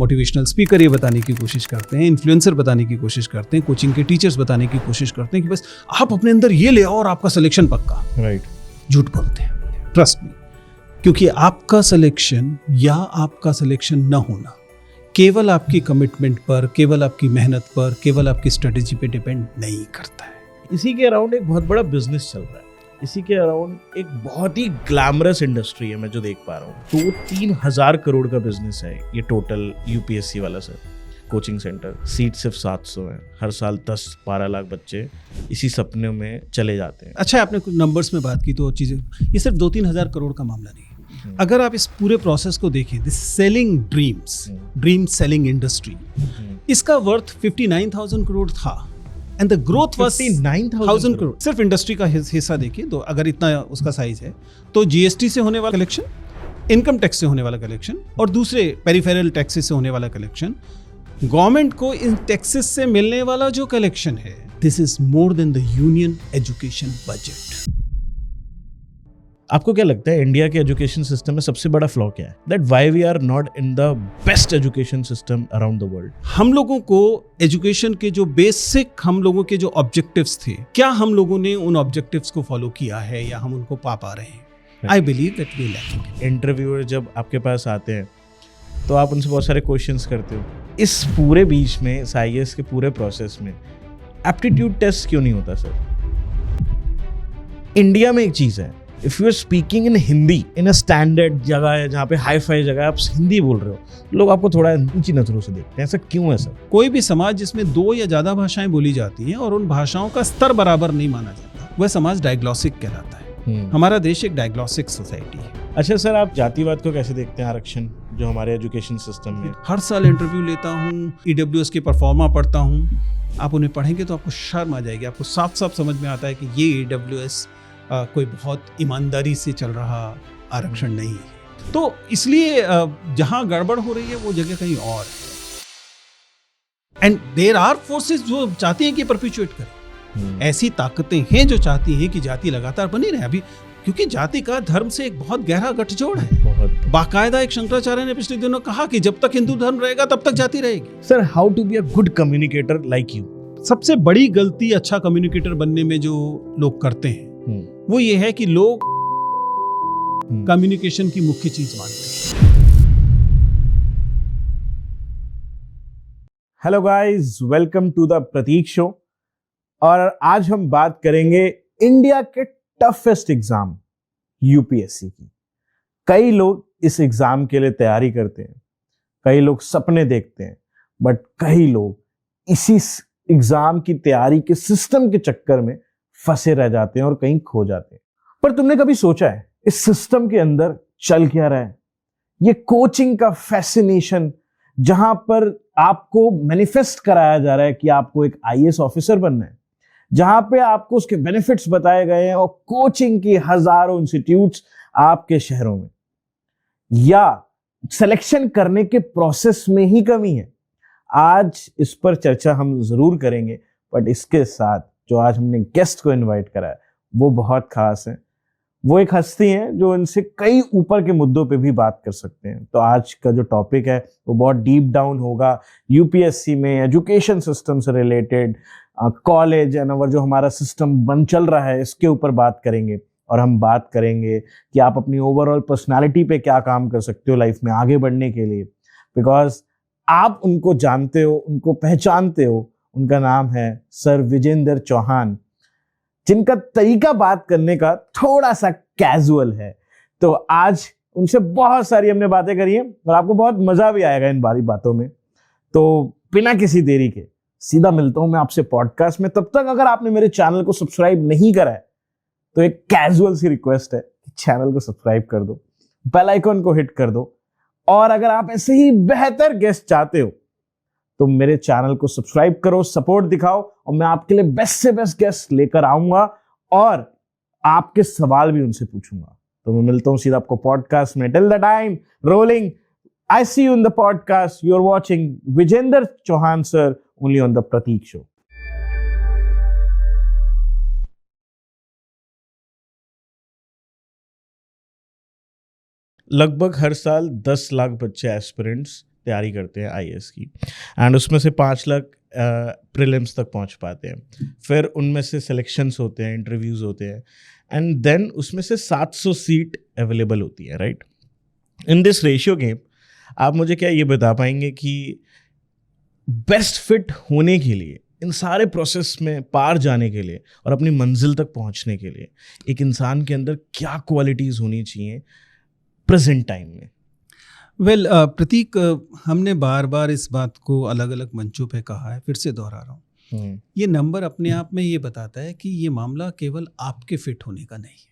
Motivational speaker ये बताने की कोशिश करते हैं, इन्फ्लुएंसर बताने की कोशिश करते हैं, कोचिंग के टीचर्स बताने की कोशिश करते हैं कि बस आप अपने अंदर ये ले आओ और आपका सिलेक्शन पक्का। राइट। झूठ बोलते हैं, ट्रस्ट मी, क्योंकि आपका सिलेक्शन या आपका सिलेक्शन न होना केवल आपकी कमिटमेंट पर, केवल आपकी मेहनत पर, केवल आपकी स्ट्रेटेजी पे डिपेंड नहीं करता है। इसी के अराउंड एक बहुत बड़ा बिजनेस चल रहा है, इसी के अराउंड एक बहुत ही ग्लैमरस इंडस्ट्री है मैं जो देख पा रहा हूँ। 2-3 हज़ार करोड़ का बिजनेस है ये टोटल यूपीएससी वाला सर। कोचिंग सेंटर, सीट सिर्फ 700 है, हर साल 10-12 लाख बच्चे इसी सपने में चले जाते हैं। अच्छा, आपने कुछ नंबर्स में बात की तो चीज़ें, ये सिर्फ 2-3 हज़ार करोड़ का मामला नहीं है। अगर आप इस पूरे प्रोसेस को देखें, this selling dreams, dream selling industry, इसका वर्थ 59,000 करोड़ था and the growth was 59,000 crore. सिर्फ इंडस्ट्री का हिस्सा देखिए तो अगर इतना उसका साइज है तो जीएसटी से होने वाला कलेक्शन, इनकम टैक्स से होने वाला कलेक्शन और दूसरे पेरिफेरल टैक्सेस से होने वाला कलेक्शन, गवर्नमेंट को इन टैक्सेस से मिलने वाला जो कलेक्शन है, this is more than the union education budget. आपको क्या लगता है इंडिया के एजुकेशन सिस्टम में सबसे बड़ा फ्लॉ क्या है? That why we are not in the best education system around the world? हम लोगों को एजुकेशन के जो बेसिक हम लोगों के जो ऑब्जेक्टिव्स थे, क्या हम लोगों ने उन ऑब्जेक्टिव्स को फॉलो किया है या हम उनको पा रहे हैं? I believe that we lacking. Interviewer जब आपके पास आते हैं तो आप उनसे बहुत सारे क्वेश्चंस करते हो। इस पूरे बीच में, इस IAS के पूरे प्रोसेस में एप्टीट्यूड टेस्ट क्यों नहीं होता सर? इंडिया में एक चीज़ है, if you are speaking in Hindi in a standard जगह है जहाँ पे हाई फाई जगह है, आप हिंदी बोल रहे हो, लोग आपको थोड़ा ऊंची नजरों से देखते हैं। ऐसा क्यों है सर? कोई भी समाज जिसमें 2 या ज़्यादा भाषाएं बोली जाती हैं और उन भाषाओं का स्तर बराबर नहीं माना जाता, वह समाज डायग्लॉसिक कहलाता है। हमारा देश एक डायग्लॉसिक सोसाइटी है। अच्छा सर, आप जातिवाद को कैसे देखते हैं, आरक्षण जो हमारे एजुकेशन सिस्टम में? हर साल इंटरव्यू लेता हूँ, EWS के परफॉर्मा पढ़ता हूँ। आप उन्हें पढ़ेंगे तो आपको शर्म आ जाएगी, आपको साफ साफ समझ में आता है कि ये EWS कोई बहुत ईमानदारी से चल रहा आरक्षण नहीं है। तो इसलिए जहां गड़बड़ हो रही है वो जगह कहीं और है। एंड देयर आर फोर्सेस जो चाहती हैं कि परपिचुएट करें। ऐसी ताकतें हैं जो चाहती हैं कि जाति लगातार बनी रहे। अभी क्योंकि जाति का धर्म से एक बहुत गहरा गठजोड़ है। बहुत बाकायदा एक शंकराचार्य ने पिछले दिनों कहा कि जब तक हिंदू धर्म रहेगा तब तक जाति रहेगी। Sir, how to be a good communicator like you? सबसे बड़ी गलती अच्छा कम्युनिकेटर बनने में जो लोग करते हैं वो ये है कि लोग कम्युनिकेशन की मुख्य चीज मानते हैं। Hello guys, welcome to the Prateek show. और आज हम बात करेंगे इंडिया के टफेस्ट एग्जाम यूपीएससी की। कई लोग इस एग्जाम के लिए तैयारी करते हैं, कई लोग सपने देखते हैं, बट कई लोग इसी एग्जाम की तैयारी के सिस्टम के चक्कर में फंसे रह जाते हैं और कहीं खो जाते हैं। पर तुमने कभी सोचा है इस सिस्टम के अंदर चल क्या रहा है? ये कोचिंग का फैसिनेशन, जहां पर आपको मैनिफेस्ट कराया जा रहा है कि आपको एक IAS ऑफिसर बनना है, जहां पे आपको उसके बेनिफिट्स बताए गए हैं, और कोचिंग की हजारों इंस्टीट्यूट्स आपके शहरों में, या सिलेक्शन करने के प्रोसेस में ही कमी है। आज इस पर चर्चा हम जरूर करेंगे, बट इसके साथ जो आज हमने गेस्ट को इनवाइट करा है वो बहुत खास है। वो एक हस्ती है जो इनसे कई ऊपर के मुद्दों पे भी बात कर सकते हैं। तो आज का जो टॉपिक है वो बहुत डीप डाउन होगा, यूपीएससी में एजुकेशन सिस्टम से रिलेटेड, कॉलेज एंड और जो हमारा सिस्टम चल रहा है इसके ऊपर बात करेंगे। और हम बात करेंगे कि आप अपनी ओवरऑल पर्सनालिटी पे क्या काम कर सकते हो लाइफ में आगे बढ़ने के लिए, बिकॉज आप उनको जानते हो, उनको पहचानते हो। उनका नाम है सर विजेंद्र चौहान, जिनका तरीका बात करने का थोड़ा सा कैजुअल है। तो आज उनसे बहुत सारी हमने बातें करी हैं और आपको बहुत मजा भी आएगा इन बारी बातों में। तो बिना किसी देरी के सीधा मिलता हूं मैं आपसे पॉडकास्ट में। तब तक अगर आपने मेरे चैनल को सब्सक्राइब नहीं करा है तो एक कैजुअल सी रिक्वेस्ट है कि चैनल को सब्सक्राइब कर दो, बेल आइकन को हिट कर दो, और अगर आप ऐसे ही बेहतर गेस्ट चाहते हो तो मेरे चैनल को सब्सक्राइब करो, सपोर्ट दिखाओ, और मैं आपके लिए बेस्ट से बेस्ट गेस्ट लेकर आऊंगा और आपके सवाल भी उनसे पूछूंगा। तो मैं मिलता हूं सीधा आपको पॉडकास्ट में। Till the time rolling, I see you in the podcast. You are watching Vijendra Chauhan sir only on the Prateek show. लगभग हर साल 10 लाख बच्चे एस्पिरेंट्स तैयारी करते हैं आईएएस की, एंड उसमें से 5 लाख प्रीलिम्स तक पहुंच पाते हैं, फिर उनमें से सिलेक्शंस होते हैं, इंटरव्यूज़ होते हैं, एंड देन उसमें से 700 सीट अवेलेबल होती है, right. In this ratio game आप मुझे क्या ये बता पाएंगे कि बेस्ट फिट होने के लिए, इन सारे प्रोसेस में पार जाने के लिए और अपनी मंजिल तक पहुंचने के लिए एक इंसान के अंदर क्या क्वालिटीज़ होनी चाहिए प्रेजेंट टाइम में? वेल प्रतीक, हमने बार बार इस बात को अलग अलग मंचों पे कहा है, फिर से दोहरा रहा हूँ, ये नंबर अपने आप में ये बताता है कि ये मामला केवल आपके फिट होने का नहीं है।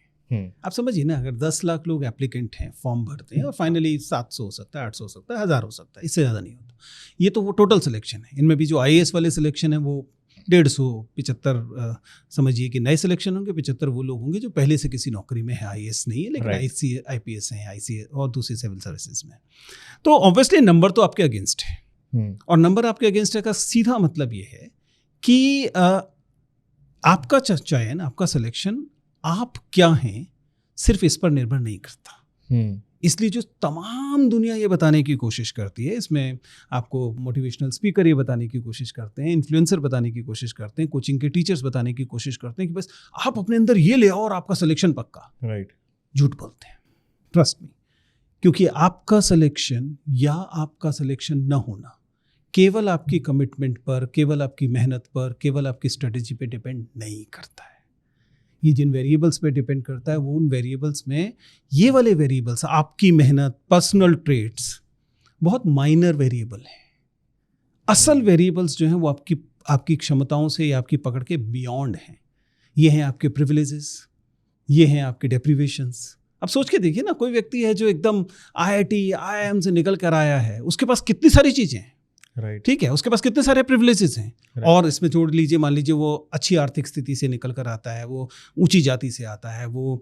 आप समझिए ना, अगर 10 लाख लोग एप्लीकेंट हैं, फॉर्म भरते हैं और फाइनली 700 हो सकता है, 800 हो सकता है, 1000 हो सकता है, इससे ज़्यादा नहीं होता। ये तो वो टोटल सिलेक्शन है। इनमें भी जो आईएएस वाले सिलेक्शन है वो 150-75 समझिए कि नए सिलेक्शन होंगे, 75 वो लोग होंगे जो पहले से किसी नौकरी में है, आईएएस नहीं है लेकिन आईपीएस हैं, आईसीएस और दूसरी सिविल सर्विसेज में। तो ऑब्वियसली नंबर तो आपके अगेंस्ट है, और नंबर आपके अगेंस्ट है का सीधा मतलब ये है कि आपका चयन, आपका सिलेक्शन, आप क्या हैं, सिर्फ इस पर निर्भर नहीं करता। इसलिए जो तमाम दुनिया ये बताने की कोशिश करती है, इसमें आपको मोटिवेशनल स्पीकर ये बताने की कोशिश करते हैं, इन्फ्लुएंसर बताने की कोशिश करते हैं, कोचिंग के टीचर्स बताने की कोशिश करते हैं कि बस आप अपने अंदर ये ले आओ और आपका सिलेक्शन पक्का, राइट। झूठ बोलते हैं, ट्रस्ट मी। क्योंकि आपका सिलेक्शन या आपका सिलेक्शन न होना केवल आपकी कमिटमेंट पर, केवल आपकी मेहनत पर, केवल आपकी स्ट्रेटेजी पे डिपेंड नहीं करता है। ये जिन वेरिएबल्स पे डिपेंड करता है, वो उन वेरिएबल्स में ये वाले वेरिएबल्स, आपकी मेहनत, पर्सनल ट्रेट्स, बहुत माइनर वेरिएबल हैं। असल वेरिएबल्स जो हैं वो आपकी क्षमताओं से या आपकी पकड़ के बियॉन्ड हैं। ये हैं आपके प्रिविलेजेस, ये हैं आपके डेप्रिवेशंस। अब सोच के देखिए ना, कोई व्यक्ति है जो एकदम IIT, IIM से निकल कर आया है, उसके पास कितनी सारी चीज़ें हैं, राइट, ठीक है, उसके पास कितने सारे प्रिविलेजेस हैं, और इसमें जोड़ लीजिए, मान लीजिए वो अच्छी आर्थिक स्थिति से निकल कर आता है, वो ऊंची जाति से आता है, वो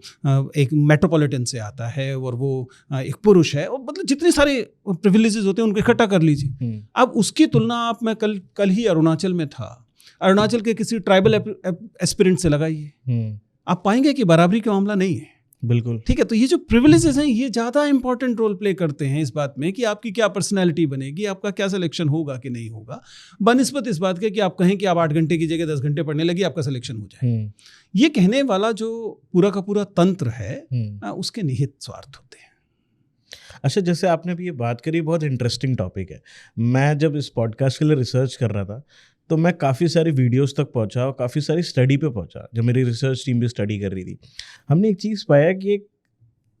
एक मेट्रोपॉलिटन से आता है, और वो एक पुरुष है, और मतलब जितने सारे प्रिविलेजेस होते हैं उनको इकट्ठा कर लीजिए। अब उसकी तुलना आप, मैं कल ही अरुणाचल में था, अरुणाचल के किसी ट्राइबल एस्पिरेंट से लगाइए, आप पाएंगे कि बराबरी का मामला नहीं है। बिल्कुल, ठीक है। तो ये जो प्रिविलेजेस हैं ये ज़्यादा इंपॉर्टेंट रोल प्ले करते हैं इस बात में कि आपकी क्या पर्सनैलिटी बनेगी, आपका क्या सिलेक्शन होगा कि नहीं होगा, बनिस्बत इस बात के कि आप कहें कि आप 8 घंटे की जगह 10 घंटे पढ़ने लगे, आपका सिलेक्शन हो जाए। ये कहने वाला जो पूरा का पूरा तंत्र है, उसके निहित स्वार्थ होते हैं। अच्छा, जैसे आपने भी ये बात करी, बहुत इंटरेस्टिंग टॉपिक है। मैं जब इस पॉडकास्ट के लिए रिसर्च कर रहा था तो मैं काफ़ी सारी वीडियोस तक पहुंचा और काफ़ी सारी स्टडी पे पहुंचा, जब मेरी रिसर्च टीम भी स्टडी कर रही थी। हमने एक चीज़ पाया कि एक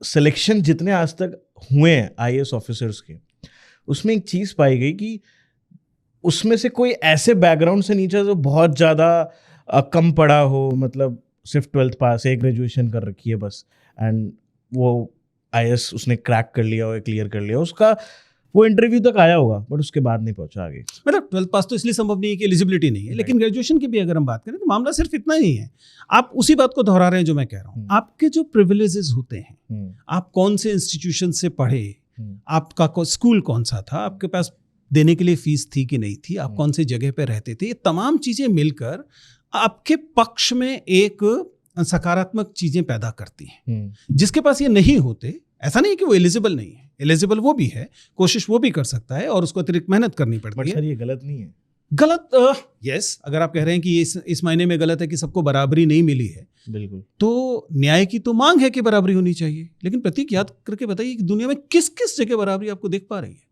सिलेक्शन जितने आज तक हुए हैं आईएएस ऑफिसर्स के, उसमें एक चीज़ पाई गई कि उसमें से कोई ऐसे बैकग्राउंड से नीचे जो बहुत ज़्यादा कम पढ़ा हो, मतलब सिर्फ 12th पास है, ग्रेजुएशन कर रखी है बस, एंड वो आईएएस उसने क्रैक कर लिया और क्लियर कर लिया, उसका वो इंटरव्यू तक आया होगा बट उसके बाद नहीं पहुंचा आगे। मतलब 12th पास तो इसलिए संभव नहीं है कि एलिजिबिलिटी नहीं है, लेकिन ग्रेजुएशन की भी अगर हम बात करें तो मामला सिर्फ इतना ही है। आप उसी बात को दोहरा रहे हैं जो मैं कह रहा हूँ। आपके जो प्रिविलेजेस होते हैं, आप कौन से इंस्टीट्यूशन से पढ़े, आपका स्कूल कौन सा था, आपके पास देने के लिए फीस थी कि नहीं थी, आप कौन सी जगह पर रहते थे, ये तमाम चीज़ें मिलकर आपके पक्ष में एक सकारात्मक चीज़ें पैदा करती हैं। जिसके पास ये नहीं होते, ऐसा नहीं कि वो एलिजिबल नहीं है, एलिजिबल वो भी है, कोशिश वो भी कर सकता है और उसको अतिरिक्त मेहनत करनी पड़ती है। सर ये गलत नहीं है? गलत, यस, अगर आप कह रहे हैं कि इस मायने में गलत है कि सबको बराबरी नहीं मिली है, बिल्कुल, तो न्याय की तो मांग है कि बराबरी होनी चाहिए। लेकिन प्रतीक, याद करके बताइए कि दुनिया में किस किस जगह बराबरी आपको देख पा रही है?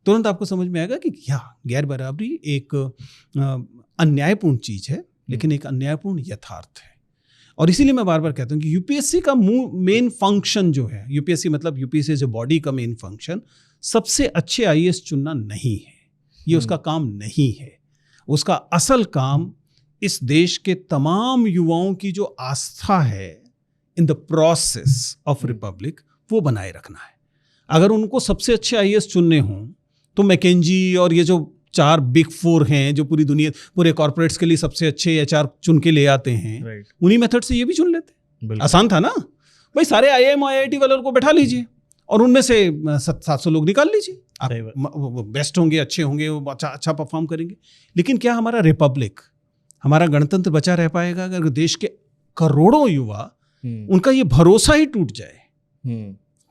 तुरंत आपको समझ में आएगा कि क्या गैर बराबरी एक अन्यायपूर्ण चीज़ है, लेकिन एक अन्यायपूर्ण यथार्थ है। और इसीलिए मैं बार बार कहता हूँ कि यूपीएससी का मेन फंक्शन जो है, यूपीएससी मतलब यूपीएससी जो बॉडी का मेन फंक्शन, सबसे अच्छे आईएएस चुनना नहीं है, ये उसका काम नहीं है। उसका असल काम इस देश के तमाम युवाओं की जो आस्था है in the process of Republic, वो बनाए रखना है। अगर उनको सबसे अच्छे आईएएस चुनने हों तो मैकेंजी और ये जो 4 बिग 4 हैं जो पूरी दुनिया, पूरे कॉर्पोरेट्स के लिए सबसे अच्छे एचआर चुन के ले आते हैं, उन्हीं मेथड से ये भी चुन लेते। आसान था ना भाई, सारे आईआईएम आईआईटी वालों को बैठा लीजिए और उनमें से 700 लोग निकाल लीजिए, आप बेस्ट होंगे, अच्छे होंगे, वो अच्छा परफॉर्म करेंगे। लेकिन क्या हमारा रिपब्लिक, हमारा गणतंत्र बचा रह पाएगा अगर देश के करोड़ों युवा उनका ये भरोसा ही टूट जाए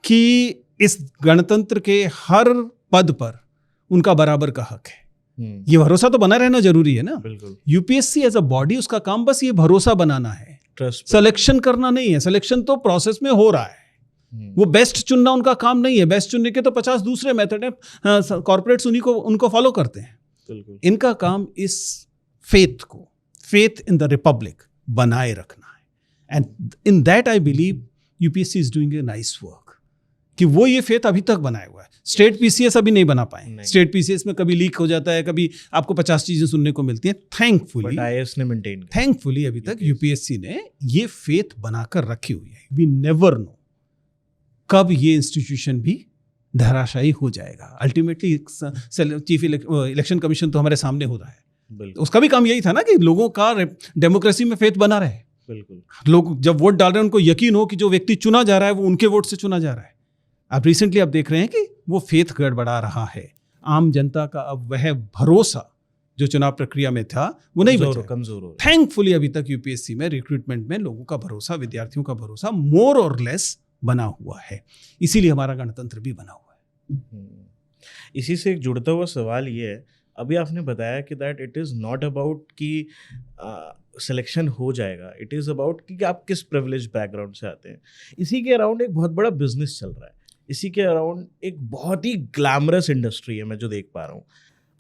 कि इस गणतंत्र के हर पद पर उनका बराबर का हक है। ये भरोसा तो बना रहना जरूरी है ना। बिल्कुल। यूपीएससी एज अ बॉडी, उसका काम बस ये भरोसा बनाना है, ट्रस्ट। सिलेक्शन करना नहीं है। सिलेक्शन तो प्रोसेस में हो रहा है, वो बेस्ट चुनना उनका काम नहीं है। बेस्ट चुनने के तो 50 दूसरे मेथड हैं, कॉर्पोरेट्स उनको फॉलो करते हैं। बिल्कुल। इनका काम इस फेथ इन द रिपब्लिक बनाए रखना है। And in that I believe UPSC is doing a nice work, कि वो ये फेथ अभी तक बनाया हुआ है। स्टेट पीसीएस अभी नहीं बना पाए। स्टेट पीसीएस में कभी लीक हो जाता है, कभी आपको 50 चीजें सुनने को मिलती हैं। थैंकफुली आईएएस ने मेंटेन किया। थैंकफुली अभी तक यूपीएससी ने ये फेथ बनाकर रखी हुई है। वी नेवर नो कब ये इंस्टीट्यूशन भी धराशायी हो जाएगा। अल्टीमेटली चीफ इलेक्शन कमीशन तो हमारे सामने हो रहा है, उसका भी काम यही था ना कि लोगों का डेमोक्रेसी में फेथ बना रहे। बिल्कुल। लोग जब वोट डाल रहे हैं उनको यकीन हो कि जो व्यक्ति चुना जा रहा है वो उनके वोट से चुना जा रहा है। अब रिसेंटली आप देख रहे हैं कि वो फेथ गड़बड़ा रहा है। आम जनता का अब वह भरोसा जो चुनाव प्रक्रिया में था वो नहीं बचा, कमजोर हो। थैंकफुली अभी तक यूपीएससी में रिक्रूटमेंट में लोगों का भरोसा, विद्यार्थियों का भरोसा मोर और लेस बना हुआ है। इसीलिए हमारा गणतंत्र भी बना हुआ है। इसी से एक जुड़ता हुआ सवाल ये है, अभी आपने बताया कि that it is not about कि सिलेक्शन हो जाएगा, इट इज़ अबाउट कि आप किस प्रिविलेज बैकग्राउंड से आते हैं। इसी के अराउंड एक बहुत बड़ा बिजनेस चल रहा है, इसी के अराउंड एक बहुत ही ग्लैमरस इंडस्ट्री है मैं जो देख पा रहा हूँ।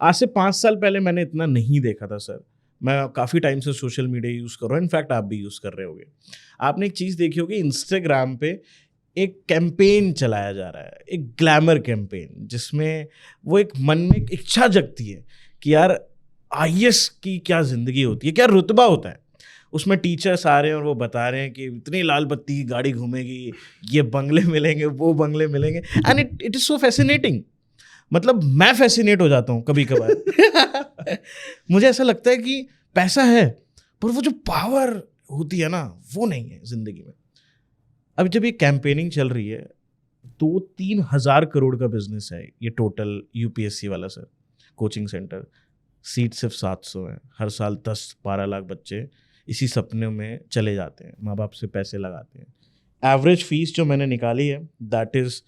आज से 5 साल पहले मैंने इतना नहीं देखा था सर। मैं काफ़ी टाइम से सोशल मीडिया यूज़ कर रहा हूँ, इनफैक्ट आप भी यूज़ कर रहे होगे। आपने एक चीज़ देखी होगी, इंस्टाग्राम पे एक कैंपेन चलाया जा रहा है, एक ग्लैमर कैंपेन, जिसमें वो एक मन में एक इच्छा जगती है कि यार आईएएस की क्या ज़िंदगी होती है, क्या रुतबा होता है। उसमें टीचर्स आ रहे हैं और वो बता रहे हैं कि इतनी लाल बत्ती की गाड़ी घूमेगी, ये बंगले मिलेंगे, वो बंगले मिलेंगे, and it is so fascinating. मतलब मैं फैसिनेट हो जाता हूँ कभी कभार। मुझे ऐसा लगता है कि पैसा है पर वो जो पावर होती है ना वो नहीं है ज़िंदगी में। अब जब ये कैंपेनिंग चल रही है 2-3 हज़ार करोड़ का बिजनेस है ये टोटल यूपीएससी वाला सर। कोचिंग सेंटर, सीट सिर्फ 700 है, हर साल 10-12 लाख बच्चे इसी सपने में चले जाते हैं, माँ बाप से पैसे लगाते हैं। एवरेज फीस जो मैंने निकाली है दैट इज़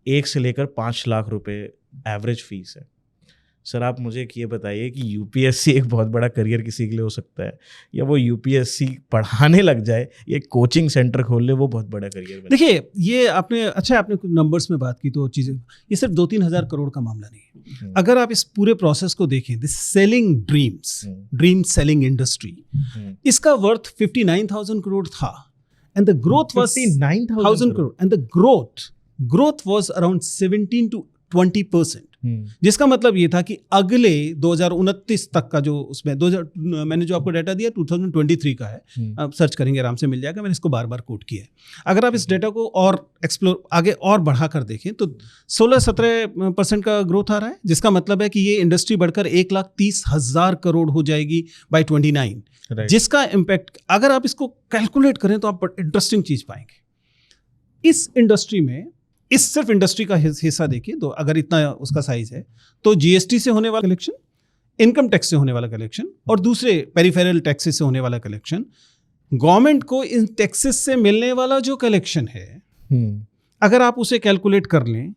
1 से लेकर 5 लाख रुपए एवरेज फीस है। सर आप मुझे ये बताइए कि यूपीएससी एक बहुत बड़ा करियर किसी के लिए हो सकता है, या वो यूपीएससी पढ़ाने लग जाए, ये कोचिंग सेंटर खोल ले, वो बहुत बड़ा करियर बने? देखिए ये आपने कुछ नंबर्स में बात की तो चीज़ें, ये सिर्फ 2-3 हज़ार करोड़ का मामला नहीं है। अगर आप इस पूरे प्रोसेस को देखें, this selling dream selling industry, इसका वर्थ 59,000 करोड़ था, and the growth was 59,000 crore, and the growth was around 17 to 20%। जिसका मतलब ये था कि अगले 2029 तक का जो उसमें मैंने जो आपको डाटा दिया 2023 का है, आप सर्च करेंगे आराम से मिल जाएगा, मैंने इसको बार बार कोट किया है। अगर आप इस डाटा को और एक्सप्लोर आगे और बढ़ा कर देखें तो 16-17% का ग्रोथ आ रहा है, जिसका मतलब है कि ये इंडस्ट्री बढ़कर 1,30,000 करोड़ हो जाएगी बाय 29। जिसका इम्पैक्ट अगर आप इसको कैलकुलेट करें तो आप इंटरेस्टिंग चीज पाएंगे। इस इंडस्ट्री में इस सिर्फ इंडस्ट्री का हिस्सा देखिए तो अगर इतना उसका साइज है तो जीएसटी से होने वाला कलेक्शन, इनकम टैक्स से होने वाला कलेक्शन और दूसरे पेरिफेरल टैक्सेस से होने वाला कलेक्शन, गवर्नमेंट को इन टैक्सेस से मिलने वाला जो कलेक्शन है अगर आप उसे कैलकुलेट कर लें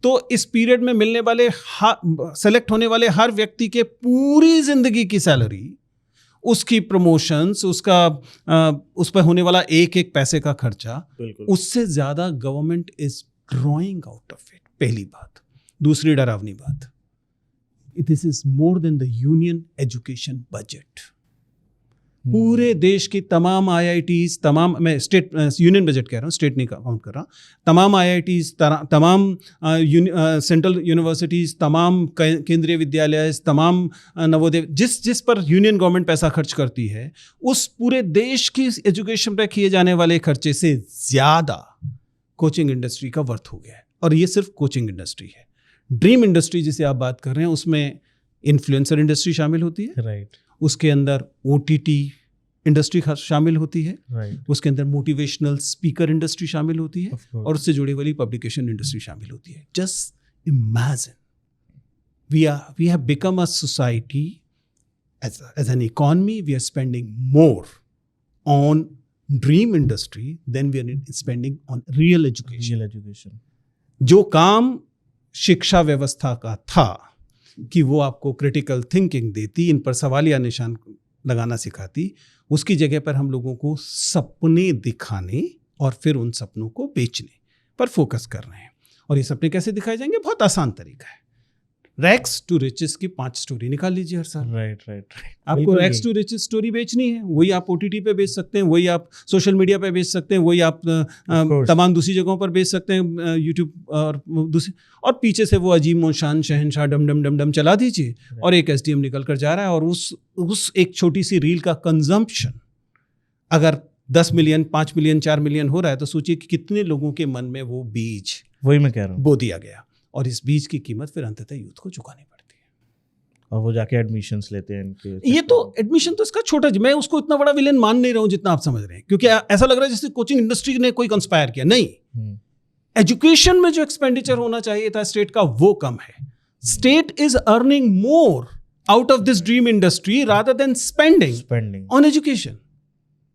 तो इस पीरियड में मिलने वाले सेलेक्ट होने वाले हर व्यक्ति के पूरी जिंदगी की सैलरी, उसकी प्रमोशंस, उसका उस पर होने वाला एक एक पैसे का खर्चा, उससे ज्यादा government is drawing out of it. पहली बात। दूसरी डरावनी बात, this is more than the union education budget. पूरे देश की तमाम आईआईटीज, तमाम, मैं स्टेट यूनियन बजट कह रहा हूँ, स्टेट नहीं काउंट कर रहा, तमाम आईआईटीज, तमाम सेंट्रल यूनिवर्सिटीज, तमाम केंद्रीय विद्यालय, तमाम नवोदय, जिस पर यूनियन गवर्नमेंट पैसा खर्च करती है, उस पूरे देश की एजुकेशन पर किए जाने वाले खर्चे से ज़्यादा कोचिंग इंडस्ट्री का वर्थ हो गया है। और ये सिर्फ कोचिंग इंडस्ट्री है। ड्रीम इंडस्ट्री जिसे आप बात कर रहे हैं उसमें इन्फ्लुएंसर इंडस्ट्री शामिल होती है, राइट। उसके अंदर ओटीटी इंडस्ट्री शामिल होती है, राइट। उसके अंदर मोटिवेशनल स्पीकर इंडस्ट्री शामिल होती है, और उससे जुड़ी वाली पब्लिकेशन इंडस्ट्री शामिल होती है। Just imagine we have become a society, as an economy we are spending more on dream industry than we are spending on real education. जो काम शिक्षा व्यवस्था का था कि वो आपको क्रिटिकल थिंकिंग देती, इन पर सवालिया निशान लगाना सिखाती, उसकी जगह पर हम लोगों को सपने दिखाने और फिर उन सपनों को बेचने पर फोकस कर रहे हैं। और ये सपने कैसे दिखाए जाएंगे? बहुत आसान तरीका है, रैक्स टू रिचेस की 5 स्टोरी निकाल लीजिए हर साल। राइट। आपको रैक्स टू रिचेस स्टोरी बेचनी है, वही आप OTT पे बेच सकते हैं, वही आप सोशल मीडिया पे बेच सकते हैं, वही आप तमाम दूसरी जगहों पर बेच सकते हैं, यूट्यूब और दूसरी, और पीछे से वो अजीम और शान शहनशाह डम डम डम डम चला दीजिए और एक SDM निकल कर जा रहा है। और उस एक छोटी सी रील का कंजम्पशन अगर 10 मिलियन, 5 मिलियन, 4 मिलियन हो रहा है, तो सोचिए कि कितने लोगों के मन में वो बीज, वही मैं कह रहा हूँ, बो दिया गया। और इस बीज की कीमत फिर अंततः यूथ को चुकानी पड़ती है। और वो जाके एडमिशंस लेते हैं इनके। ये तो एडमिशन तो इसका छोटा, मैं उसको इतना बड़ा विलेन मान नहीं रहा हूँ जितना आप समझ रहे हैं, क्योंकि ऐसा लग रहा है जैसे कोचिंग इंडस्ट्री ने कोई कंस्पायर किया। नहीं, एजुकेशन में जो एक्सपेंडिचर होना चाहिए था स्टेट का, वो कम है। State is earning more out of this dream industry rather than spending on education.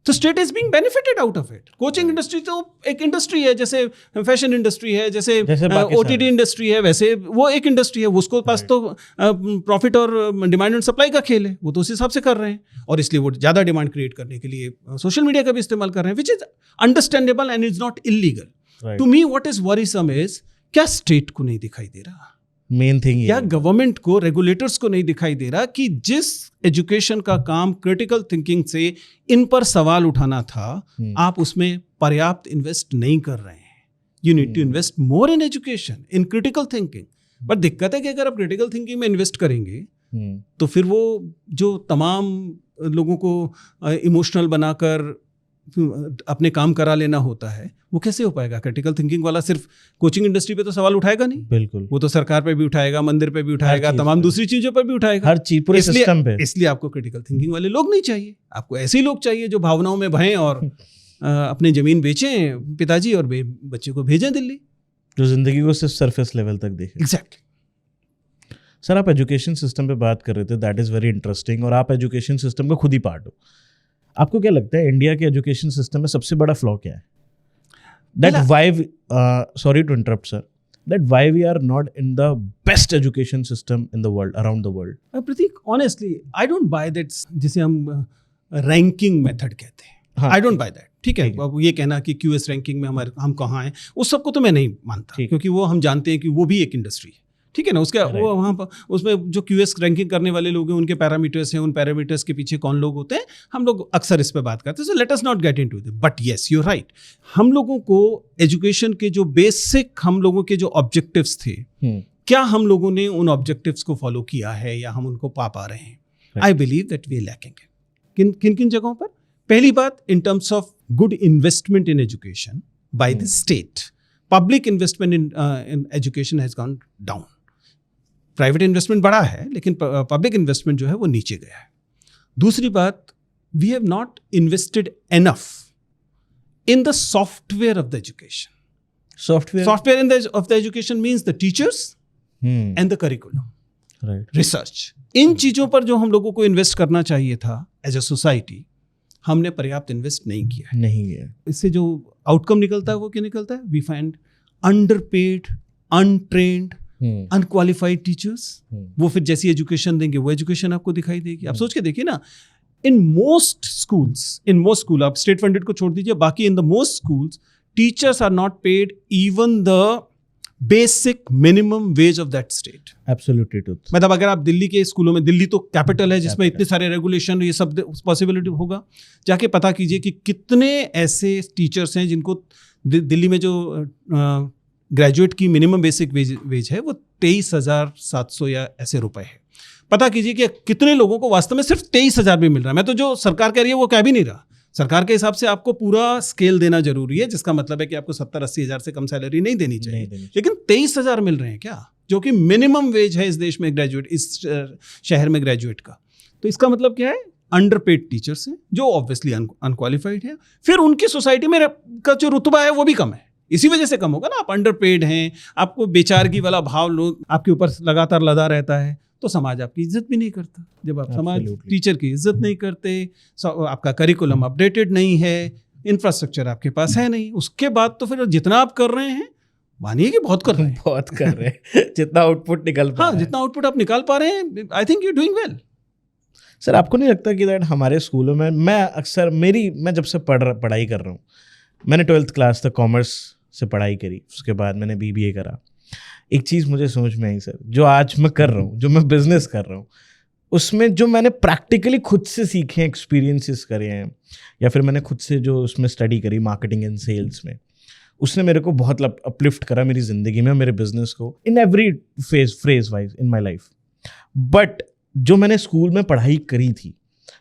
तो state is being benefitted out of it. Coaching industry तो एक इंडस्ट्री है, जैसे फैशन इंडस्ट्री है, जैसे OTT इंडस्ट्री है, वैसे वो एक इंडस्ट्री है, उसको पास तो प्रॉफिट और डिमांड एंड सप्लाई का खेल है, वो तो उस हिसाब से कर रहे हैं। और इसलिए वो ज़्यादा डिमांड क्रिएट करने के लिए सोशल मीडिया का भी इस्तेमाल कर रहे हैं, which is understandable and is not illegal. To me what is worrisome is, क्या स्टेट को नहीं दिखाई दे रहा, मेन थिंग, या गवर्नमेंट को, रेगुलेटर्स को नहीं दिखाई दे रहा कि जिस एजुकेशन का काम क्रिटिकल थिंकिंग से इन पर सवाल उठाना था, आप उसमें पर्याप्त इन्वेस्ट नहीं कर रहे हैं। You need to invest more in education, in critical thinking. But दिक्कत है कि अगर आप क्रिटिकल थिंकिंग में इन्वेस्ट करेंगे तो फिर वो जो तमाम लोगों को इमोशनल बनाकर अपने काम करा लेना होता है, वो कैसे हो पाएगा? क्रिटिकल थिंकिंग वाला सिर्फ कोचिंग इंडस्ट्री पे तो सवाल उठाएगा नहीं, बिल्कुल, वो तो सरकार पे भी उठाएगा, मंदिर पे भी उठाएगा, तमाम दूसरी चीजों पर भी उठाएगा, हर चीज, पूरे सिस्टम पे। इसलिए आपको क्रिटिकल थिंकिंग वाले लोग नहीं चाहिए, आपको ऐसे ही लोग चाहिए जो भावनाओं में बहें और अपनी जमीन बेचें पिताजी और बच्चे को भेजें दिल्ली, जो जिंदगी को सिर्फ सरफेस लेवल तक देखे। एग्जैक्टली। सर, आप एजुकेशन सिस्टम पे बात कर रहे थे, दैट इज वेरी इंटरेस्टिंग, और आप एजुकेशन सिस्टम का खुद ही पार्ट हो। आपको क्या लगता है इंडिया के एजुकेशन सिस्टम में सबसे बड़ा फ्लॉ क्या है? That why, sorry to interrupt sir, that why we are not in the best education system in the world, around the world? Pratik, honestly, I don't buy that, जिसे हम ranking method कहते हैं, I don't buy that। ठीक है, अब ये कहना कि QS रैंकिंग में हम कहाँ हैं, उस सबको तो मैं नहीं मानता, क्योंकि वो हम जानते हैं कि वो भी एक इंडस्ट्री है, ठीक है ना। उसके वो वहाँ पर उसमें जो QS रैंकिंग करने वाले लोग हैं, उनके पैरामीटर्स हैं, उन पैरामीटर्स के पीछे कौन लोग होते हैं, हम लोग अक्सर इस पे बात करते हैं। So let us not get into this, but yes you are right, हम लोगों को एजुकेशन के जो बेसिक हम लोगों के जो ऑब्जेक्टिव्स थे, क्या हम लोगों ने उन ऑब्जेक्टिव्स को फॉलो किया है या हम उनको पा रहे हैं? I believe that we are lacking. किन किन जगहों पर? पहली बात, in terms of good investment in education by the state, public investment in education has gone down. Private investment बड़ा है, लेकिन पब्लिक इन्वेस्टमेंट जो है वो नीचे गया है। दूसरी बात, we have not invested enough in the software of the education. Software in of the education means the teachers and the curriculum, right, research. इन चीजों पर जो हम लोगों को इन्वेस्ट करना चाहिए था एज अ सोसाइटी, हमने पर्याप्त इन्वेस्ट नहीं किया है। नहीं है। इससे जो आउटकम निकलता है वो क्या निकलता है? We find underpaid, untrained, unqualified teachers. वो फिर जैसी एजुकेशन देंगे वो एजुकेशन आपको दिखाई देगी। आप सोच के देखिए ना, इन मोस्ट स्कूल, आप स्टेट फंडेड को छोड़ दीजिए, बाकी in the most schools teachers are not paid even the basic minimum wage of that state. Absolutely true. मतलब अगर आप दिल्ली के स्कूलों में, दिल्ली तो कैपिटल है जिसमें इतने सारे रेगुलेशन, ये सब पॉसिबिलिटी होगा, जाके पता कीजिए कि कितने ऐसे टीचर्स हैं जिनको दिल्ली में जो ग्रेजुएट की मिनिमम बेसिक वेज है वो 23,700 या ऐसे रुपए है। पता कीजिए कि कितने लोगों को वास्तव में सिर्फ 23,000 भी मिल रहा है। मैं तो जो सरकार कह रही है वो कह भी नहीं रहा, सरकार के हिसाब से आपको पूरा स्केल देना जरूरी है, जिसका मतलब है कि आपको 70-80 हज़ार से कम सैलरी नहीं देनी चाहिए, लेकिन 23,000 मिल रहे हैं क्या, जो कि मिनिमम वेज है इस देश में ग्रेजुएट, इस शहर में ग्रेजुएट का। तो इसका मतलब क्या है? अंडरपेड टीचर्स हैं जो ऑब्वियसली अनक्वालिफाइड है, फिर उनकी सोसाइटी में का जो रुतबा है वो भी कम है, इसी वजह से कम होगा ना। आप अंडरपेड हैं, आपको बेचारगी वाला भाव लोग आपके ऊपर लगातार लदा रहता है, तो समाज आपकी इज्जत भी नहीं करता। जब आप समाज टीचर की इज्जत नहीं करते, आपका करिकुलम अपडेटेड नहीं है, इंफ्रास्ट्रक्चर आपके पास है नहीं, उसके बाद तो फिर जितना आप कर रहे हैं मानिए कि बहुत कर रहे हैं। बहुत कर रहे हैं जितना आउटपुट निकल पा हाँ, रहा है। जितना आउटपुट आप निकाल पा रहे हैं, I think you doing well. Sir आपको नहीं लगता कि दैट हमारे स्कूलों में, मैं जब से पढ़ाई कर रहा हूँ, मैंने 12th क्लास तक कॉमर्स से पढ़ाई करी, उसके बाद मैंने BBA करा। एक चीज़ मुझे समझ में आई सर, जो आज मैं कर रहा हूँ, जो मैं बिजनेस कर रहा हूँ, उसमें जो मैंने प्रैक्टिकली खुद से सीखे हैं, एक्सपीरियंसेस करे हैं, या फिर मैंने खुद से जो उसमें स्टडी करी मार्केटिंग एंड सेल्स में, उसने मेरे को बहुत अपलिफ्ट करा मेरी ज़िंदगी में, मेरे बिजनेस को, in every phrase wise in my life. But जो मैंने स्कूल में पढ़ाई करी थी,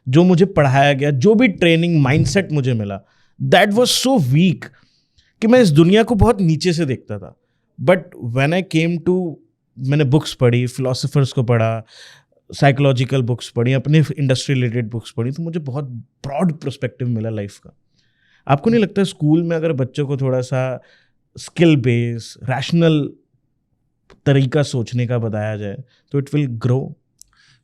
जो मुझे पढ़ाया गया, जो भी ट्रेनिंग माइंडसेट मुझे मिला, दैट वाज सो वीक कि मैं इस दुनिया को बहुत नीचे से देखता था। But when I came to, मैंने बुक्स पढ़ी, फिलोसोफर्स को पढ़ा, साइकोलॉजिकल बुक्स पढ़ी, अपने इंडस्ट्री रिलेटेड बुक्स पढ़ी, तो मुझे बहुत ब्रॉड पर्सपेक्टिव मिला लाइफ का। आपको नहीं लगता स्कूल में अगर बच्चों को थोड़ा सा स्किल बेस, रैशनल तरीका सोचने का बताया जाए तो इट विल ग्रो?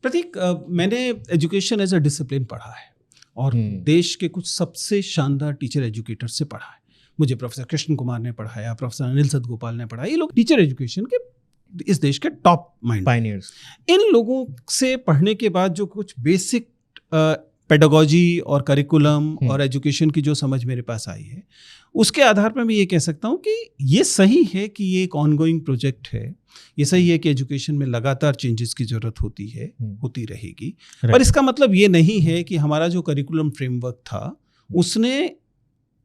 प्रतीक, मैंने एजुकेशन एज अ डिसिप्लिन पढ़ा है और देश के कुछ सबसे शानदार टीचर एजुकेटर से पढ़ा है। मुझे प्रोफेसर कृष्ण कुमार ने पढ़ाया, प्रोफेसर अनिल सदगोपाल ने पढ़ाया। ये लोग टीचर एजुकेशन के इस देश के टॉप माइंड पायनियर्स। इन लोगों से पढ़ने के बाद जो कुछ बेसिक पेडागोजी और करिकुलम और एजुकेशन की जो समझ मेरे पास आई है, उसके आधार पर मैं ये कह सकता हूँ कि ये सही है कि ये एक ऑनगोइंग प्रोजेक्ट है। ये सही है कि एजुकेशन में लगातार चेंजेस की ज़रूरत होती है, होती रहेगी। पर इसका मतलब ये नहीं है कि हमारा जो करिकुलम फ्रेमवर्क था उसने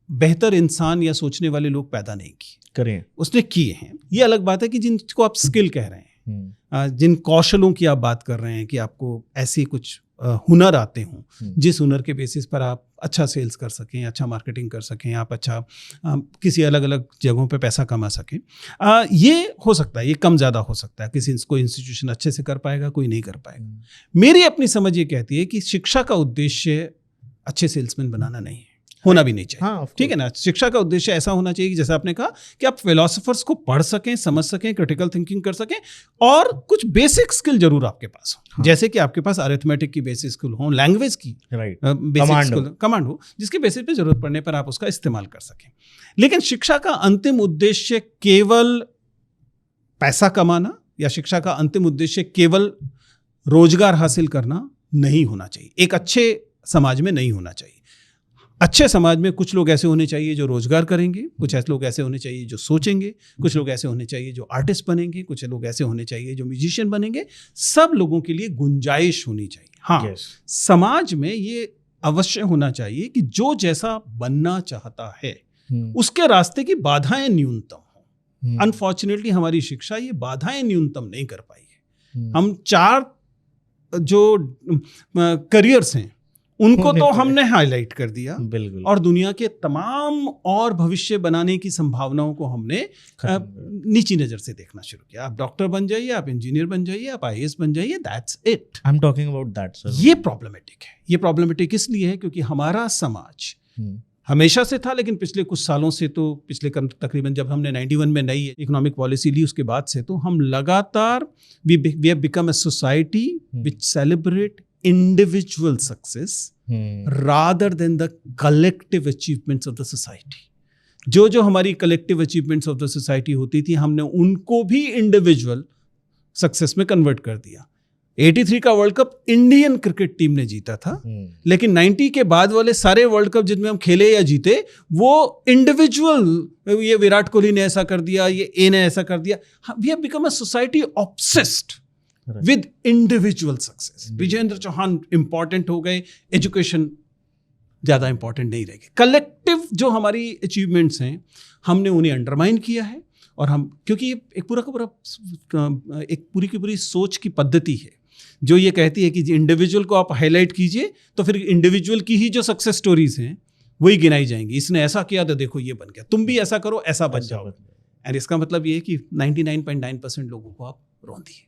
बेहतर इंसान या सोचने वाले लोग पैदा नहीं किए, करें, उसने किए हैं। ये अलग बात है कि जिनको आप स्किल कह रहे हैं, जिन कौशलों की आप बात कर रहे हैं कि आपको ऐसे कुछ हुनर आते हों जिस हुनर के बेसिस पर आप अच्छा सेल्स कर सकें, अच्छा मार्केटिंग कर सकें, आप अच्छा किसी अलग अलग जगहों पे पैसा कमा सकें, ये हो सकता है, ये कम ज़्यादा हो सकता है। कोई इंस्टीट्यूशन अच्छे से कर पाएगा, कोई नहीं कर पाएगा। मेरी अपनी समझ ये कहती है कि शिक्षा का उद्देश्य अच्छे सेल्समैन बनाना नहीं है, होना भी नहीं चाहिए। हाँ, ठीक है ना। शिक्षा का उद्देश्य ऐसा होना चाहिए कि जैसा आपने कहा कि आप फिलोसोफर्स को पढ़ सकें, समझ सकें, क्रिटिकल थिंकिंग कर सकें और कुछ बेसिक स्किल जरूर आपके पास हो। हाँ। जैसे कि आपके पास अरिथमेटिक की बेसिक स्किल हो, लैंग्वेज की बेसिक स्किल, कमांड हो, जिसके बेसिस पे जरूरत पड़ने पर आप उसका इस्तेमाल कर सकें। लेकिन शिक्षा का अंतिम उद्देश्य केवल पैसा कमाना या शिक्षा का अंतिम उद्देश्य केवल रोजगार हासिल करना नहीं होना चाहिए, एक अच्छे समाज में नहीं होना चाहिए। अच्छे समाज में कुछ लोग ऐसे होने चाहिए जो रोजगार करेंगे, कुछ ऐसे लोग ऐसे होने चाहिए जो सोचेंगे, कुछ लोग ऐसे होने चाहिए जो आर्टिस्ट बनेंगे, कुछ लोग ऐसे होने चाहिए जो म्यूजिशियन बनेंगे। सब लोगों के लिए गुंजाइश होनी चाहिए। हाँ, समाज में ये अवश्य होना चाहिए कि जो जैसा बनना चाहता है उसके रास्ते की बाधाएं न्यूनतम हो। अनफॉर्चुनेटली हमारी शिक्षा ये बाधाएं न्यूनतम नहीं कर पाई है। हम 4 जो करियर्स हैं उनको तो हमने हाईलाइट कर दिया, बिल्कुल, और दुनिया के तमाम और भविष्य बनाने की संभावनाओं को हमने नीची नजर से देखना शुरू किया। आप डॉक्टर बन जाइए, आप इंजीनियर बन जाइए, आप IAS बन जाइए, that's it. I am talking about that sir. ये प्रॉब्लमेटिक है। ये प्रॉब्लमेटिक इसलिए है क्योंकि हमारा समाज हमेशा से था, लेकिन पिछले कुछ सालों से, तो पिछले तकरीबन जब हमने 91 में नई इकोनॉमिक पॉलिसी ली उसके बाद से तो हम लगातार we have become a society which celebrate individual success rather than the collective achievements of the society. जो हमारी collective achievements of the society होती थी, हमने उनको भी individual success में convert कर दिया। 83 का world cup Indian cricket team ने जीता था, लेकिन 90 के बाद वाले सारे वर्ल्ड कप जिनमें हम खेले या जीते वो इंडिविजुअल, ये विराट कोहली ने ऐसा कर दिया, ये ए ने ऐसा कर दिया। We have become a society obsessed with individual success. Vijendra Chauhan important हो गए, एजुकेशन ज़्यादा इंपॉर्टेंट नहीं रह गए। कलेक्टिव जो हमारी अचीवमेंट्स हैं हमने उन्हें अंडरमाइन किया है, और हम, क्योंकि एक पूरी की पूरी सोच की पद्धति है जो ये कहती है कि इंडिविजुअल को आप हाईलाइट कीजिए तो फिर इंडिविजुअल की ही जो सक्सेस स्टोरीज हैं वही गिनाई जाएंगी। इसने ऐसा किया तो देखो ये बन गया, तुम भी ऐसा करो, ऐसा बन जाओ। एंड इसका मतलब ये है कि 99.9% लोगों को आप रोन दिए।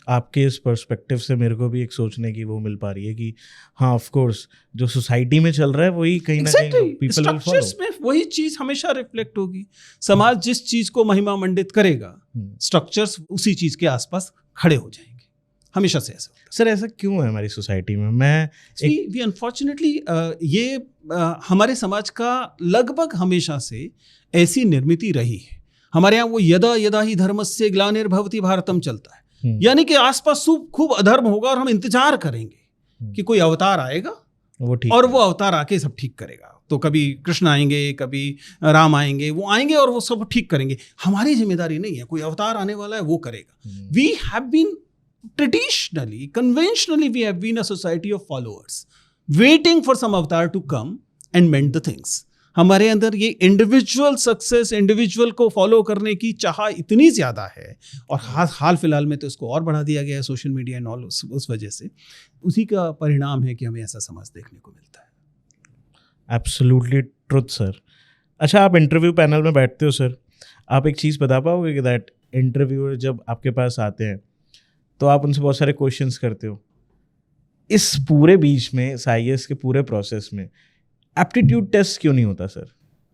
आपके इस पर्सपेक्टिव से मेरे को भी एक सोचने की वो मिल पा रही है कि हाँ, ऑफ कोर्स जो सोसाइटी में चल रहा है वही कहीं ना कहीं पीपल विल फॉलो, में वही चीज हमेशा रिफ्लेक्ट होगी। समाज जिस चीज को महिमा मंडित करेगा, स्ट्रक्चर्स उसी चीज के आसपास खड़े हो जाएंगे। हमेशा से ऐसा होता है। सर ऐसा क्यों है हमारी सोसाइटी में? वी अनफॉर्चुनेटली ये हमारे समाज का लगभग हमेशा से ऐसी निर्मिति रही है। हमारे यहाँ वो यदा यदा ही धर्मस्य ग्लानिर्भवति भारतम चलता है, यानी कि आसपास खूब अधर्म होगा और हम इंतजार करेंगे कि कोई अवतार आएगा वो ठीक और वो अवतार आके सब ठीक करेगा। तो कभी कृष्ण आएंगे, कभी राम आएंगे, वो आएंगे और वो सब ठीक करेंगे। हमारी जिम्मेदारी नहीं है, कोई अवतार आने वाला है वो करेगा। We have been traditionally, conventionally, we have been a society of followers, waiting for some avatar to come and mend the things. हमारे अंदर ये इंडिविजुअल सक्सेस, इंडिविजुअल को फॉलो करने की चाह इतनी ज़्यादा है, और हाल फिलहाल में तो इसको और बढ़ा दिया गया है सोशल मीडिया एंड ऑल, उस वजह से उसी का परिणाम है कि हमें ऐसा समाज देखने को मिलता है। Absolutely truth sir. अच्छा, आप इंटरव्यू पैनल में बैठते हो सर, आप एक चीज़ बता पाओगे कि दैट इंटरव्यूअर जब आपके पास आते हैं तो आप उनसे बहुत सारे क्वेश्चंस करते हो, इस पूरे बीच में IAS के पूरे प्रोसेस में एप्टीट्यूड टेस्ट क्यों नहीं होता sir?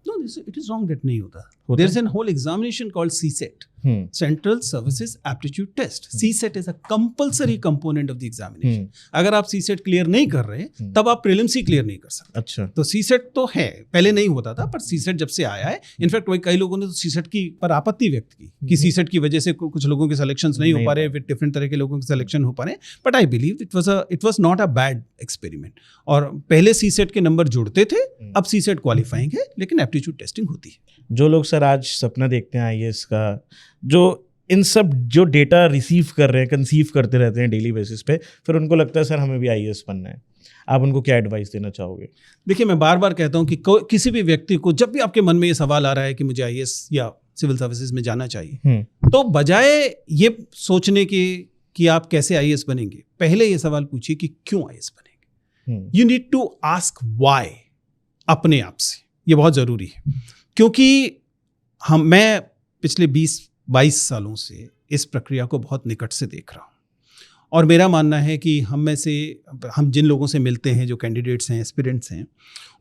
No, it is wrong that नहीं होता। There is a whole examination called CSET, Central Services Aptitude Test. CSET is a compulsory component of the examination. अगर आप CSET क्लियर नहीं कर रहे तब आप प्रीलिम्स ही क्लियर नहीं कर सकते। अच्छा, तो CSET तो है, पहले नहीं होता था, पर CSET जब से आया है, इनफैक्ट वही कई लोगों ने तो CSET की पर आपत्ति व्यक्त की कि CSET की वजह से कुछ लोगों के सिलेक्शंस नहीं हो पा रहे, डिफरेंट तरह के लोगों के सिलेक्शन हो पा रहे। But I believe it was not a bad experiment. और पहले CSET के नंबर जुड़ते थे, अब CSET क्वालिफाइंग है, लेकिन एप्टीट्यूड टेस्टिंग होती है। जो लोग सर आज सपना देखते हैं IAS का, जो इन सब जो डेटा रिसीव कर रहे हैं, कंसीव करते रहते हैं डेली बेसिस पे, फिर उनको लगता है सर हमें भी IAS बनना है, आप उनको क्या एडवाइस देना चाहोगे? देखिए, मैं बार बार कहता हूं कि किसी भी व्यक्ति को जब भी आपके मन में ये सवाल आ रहा है कि मुझे IAS या सिविल सर्विसेज में जाना चाहिए, तो बजाय ये सोचने के कि आप कैसे IAS बनेंगे, पहले ये सवाल पूछिए कि क्यों IAS बनेंगे। You need to ask why अपने आप से, ये बहुत ज़रूरी है। क्योंकि मैं पिछले 20-22 सालों से इस प्रक्रिया को बहुत निकट से देख रहा हूँ, और मेरा मानना है कि हम जिन लोगों से मिलते हैं, जो कैंडिडेट्स हैं, एस्पिरेंट्स हैं,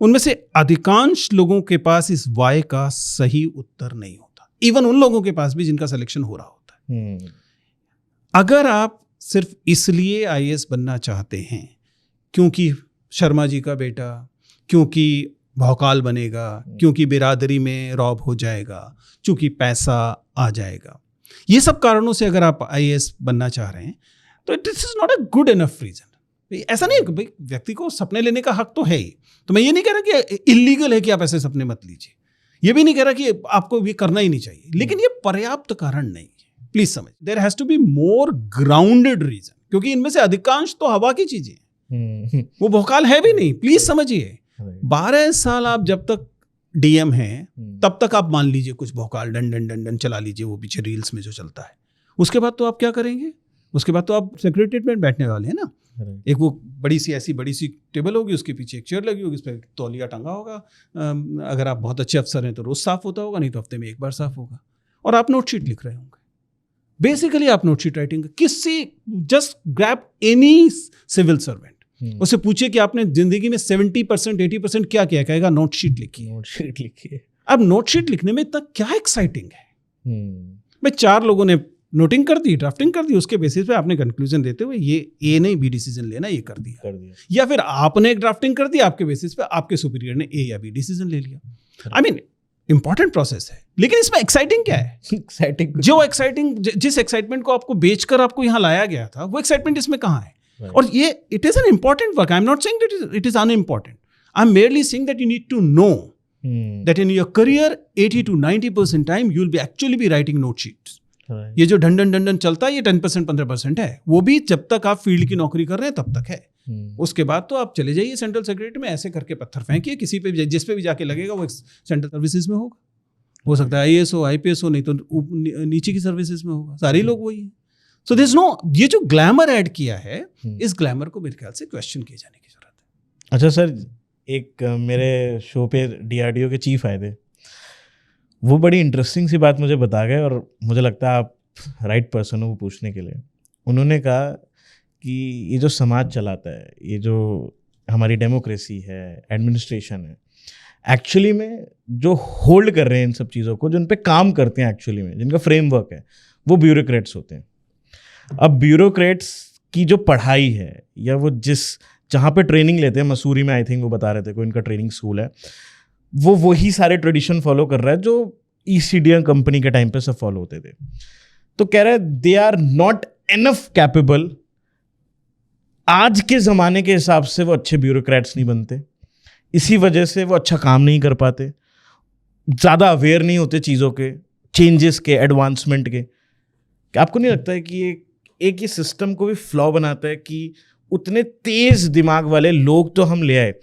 उनमें से अधिकांश लोगों के पास इस वाई का सही उत्तर नहीं होता। इवन उन लोगों के पास भी जिनका सिलेक्शन हो रहा होता है। अगर आप सिर्फ इसलिए IAS बनना चाहते हैं क्योंकि शर्मा जी का बेटा, क्योंकि भौकाल बनेगा, क्योंकि बिरादरी में रौब हो जाएगा, क्योंकि पैसा आ जाएगा, ये सब कारणों से अगर आप IAS बनना चाह रहे हैं, तो this is not a good enough reason. ऐसा नहीं है कि भाई व्यक्ति को सपने लेने का हक तो है ही, तो मैं ये नहीं कह रहा कि इलीगल है कि आप ऐसे सपने मत लीजिए, ये भी नहीं कह रहा कि आपको ये करना ही नहीं चाहिए, लेकिन ये पर्याप्त कारण नहीं है। प्लीज समझ, there has to be more grounded reason, क्योंकि इनमें से अधिकांश तो हवा की चीजें हैं, वो भौकाल है भी नहीं। प्लीज समझिए, 12 साल आप जब तक DM हैं तब तक आप मान लीजिए कुछ भौकाल डन डन डन डन चला लीजिए, वो पीछे रील्स में जो चलता है। उसके बाद तो आप क्या करेंगे? उसके बाद तो आप सेक्रेटरीट में बैठने वाले हैं ना। एक वो बड़ी सी टेबल होगी, उसके पीछे एक चेयर लगी होगी, उस पर तौलिया टंगा होगा। अगर आप बहुत अच्छे अफसर हैं तो रोज साफ होता होगा, नहीं तो हफ्ते में एक बार साफ होगा, और आप नोटशीट लिख रहे होंगे। बेसिकली आप note sheet writing just grab any civil servant, उससे पूछिए कि आपने जिंदगी में 70% 80% क्या किया, कहेगा नोटशीट लिखिए। अब नोटशीट लिखने में इतना क्या एक्साइटिंग है? भाई 4 लोगों ने नोटिंग कर दी, ड्राफ्टिंग कर दी, उसके बेसिस पे आपने कंक्लूजन देते हुए ये A नहीं B डिसीजन लेना, ये कर दिया। या फिर आपने एक ड्राफ्टिंग कर दी, आपके बेसिस पे आपके सुपीरियर ने A या B डिसीजन ले लिया। आई मीन इंपॉर्टेंट प्रोसेस है, लेकिन इसमें एक्साइटिंग क्या है? जिस एक्साइटमेंट को आपको बेचकर आपको यहाँ लाया गया था, वो एक्साइटमेंट इसमें कहाँ है? और ये it is an important work. I am not saying that it is unimportant, I am merely saying that you need to know that in your career 80 to 90% time you will be actually be writing note sheets. ये जो ढंडन चलता है, ये 10% 15% है, वो भी जब तक आप फील्ड की नौकरी कर रहे हैं तब तक है। उसके बाद तो आप चले जाइए सेंट्रल सेक्रेटरी में, ऐसे करके पत्थर फेंकिए, किसी पे जिस पे भी जाके लगेगा वो सेंट्रल सर्विसेज में होगा। हो सकता है IAS हो, IPS हो, नहीं तो नीचे की सर्विसेज में होगा। सारे लोग वही हैं। सो दिस नो, ये जो ग्लैमर ऐड किया है, इस ग्लैमर को मेरे ख्याल से क्वेश्चन किए जाने की जरूरत है। अच्छा सर, एक मेरे शो पे DRDO के चीफ आए थे, वो बड़ी इंटरेस्टिंग सी बात मुझे बता गए, और मुझे लगता है आप राइट पर्सन हो वो पूछने के लिए। उन्होंने कहा कि ये जो समाज चलाता है, ये जो हमारी डेमोक्रेसी है, एडमिनिस्ट्रेशन है, एक्चुअली में जो होल्ड कर रहे हैं इन सब चीज़ों को, जो उन पे काम करते हैं एक्चुअली में, जिनका फ्रेमवर्क है, वो ब्यूरोक्रेट्स होते हैं। अब ब्यूरोक्रेट्स की जो पढ़ाई है, या वो जहाँ पे ट्रेनिंग लेते हैं, मसूरी में आई थिंक वो बता रहे थे, कोई इनका ट्रेनिंग स्कूल है, वो वही सारे ट्रेडिशन फॉलो कर रहा है जो ईसीडिया कंपनी के टाइम पे सब फॉलो होते थे। तो कह रहे they are not enough capable, आज के ज़माने के हिसाब से वो अच्छे ब्यूरोक्रेट्स नहीं बनते, इसी वजह से वो अच्छा काम नहीं कर पाते, ज़्यादा अवेयर नहीं होते चीज़ों के, चेंजेस के, एडवांसमेंट के। आपको नहीं लगता है कि एक ये सिस्टम को भी फ्लॉ बनाता है कि उतने तेज़ दिमाग वाले लोग तो हम ले आए,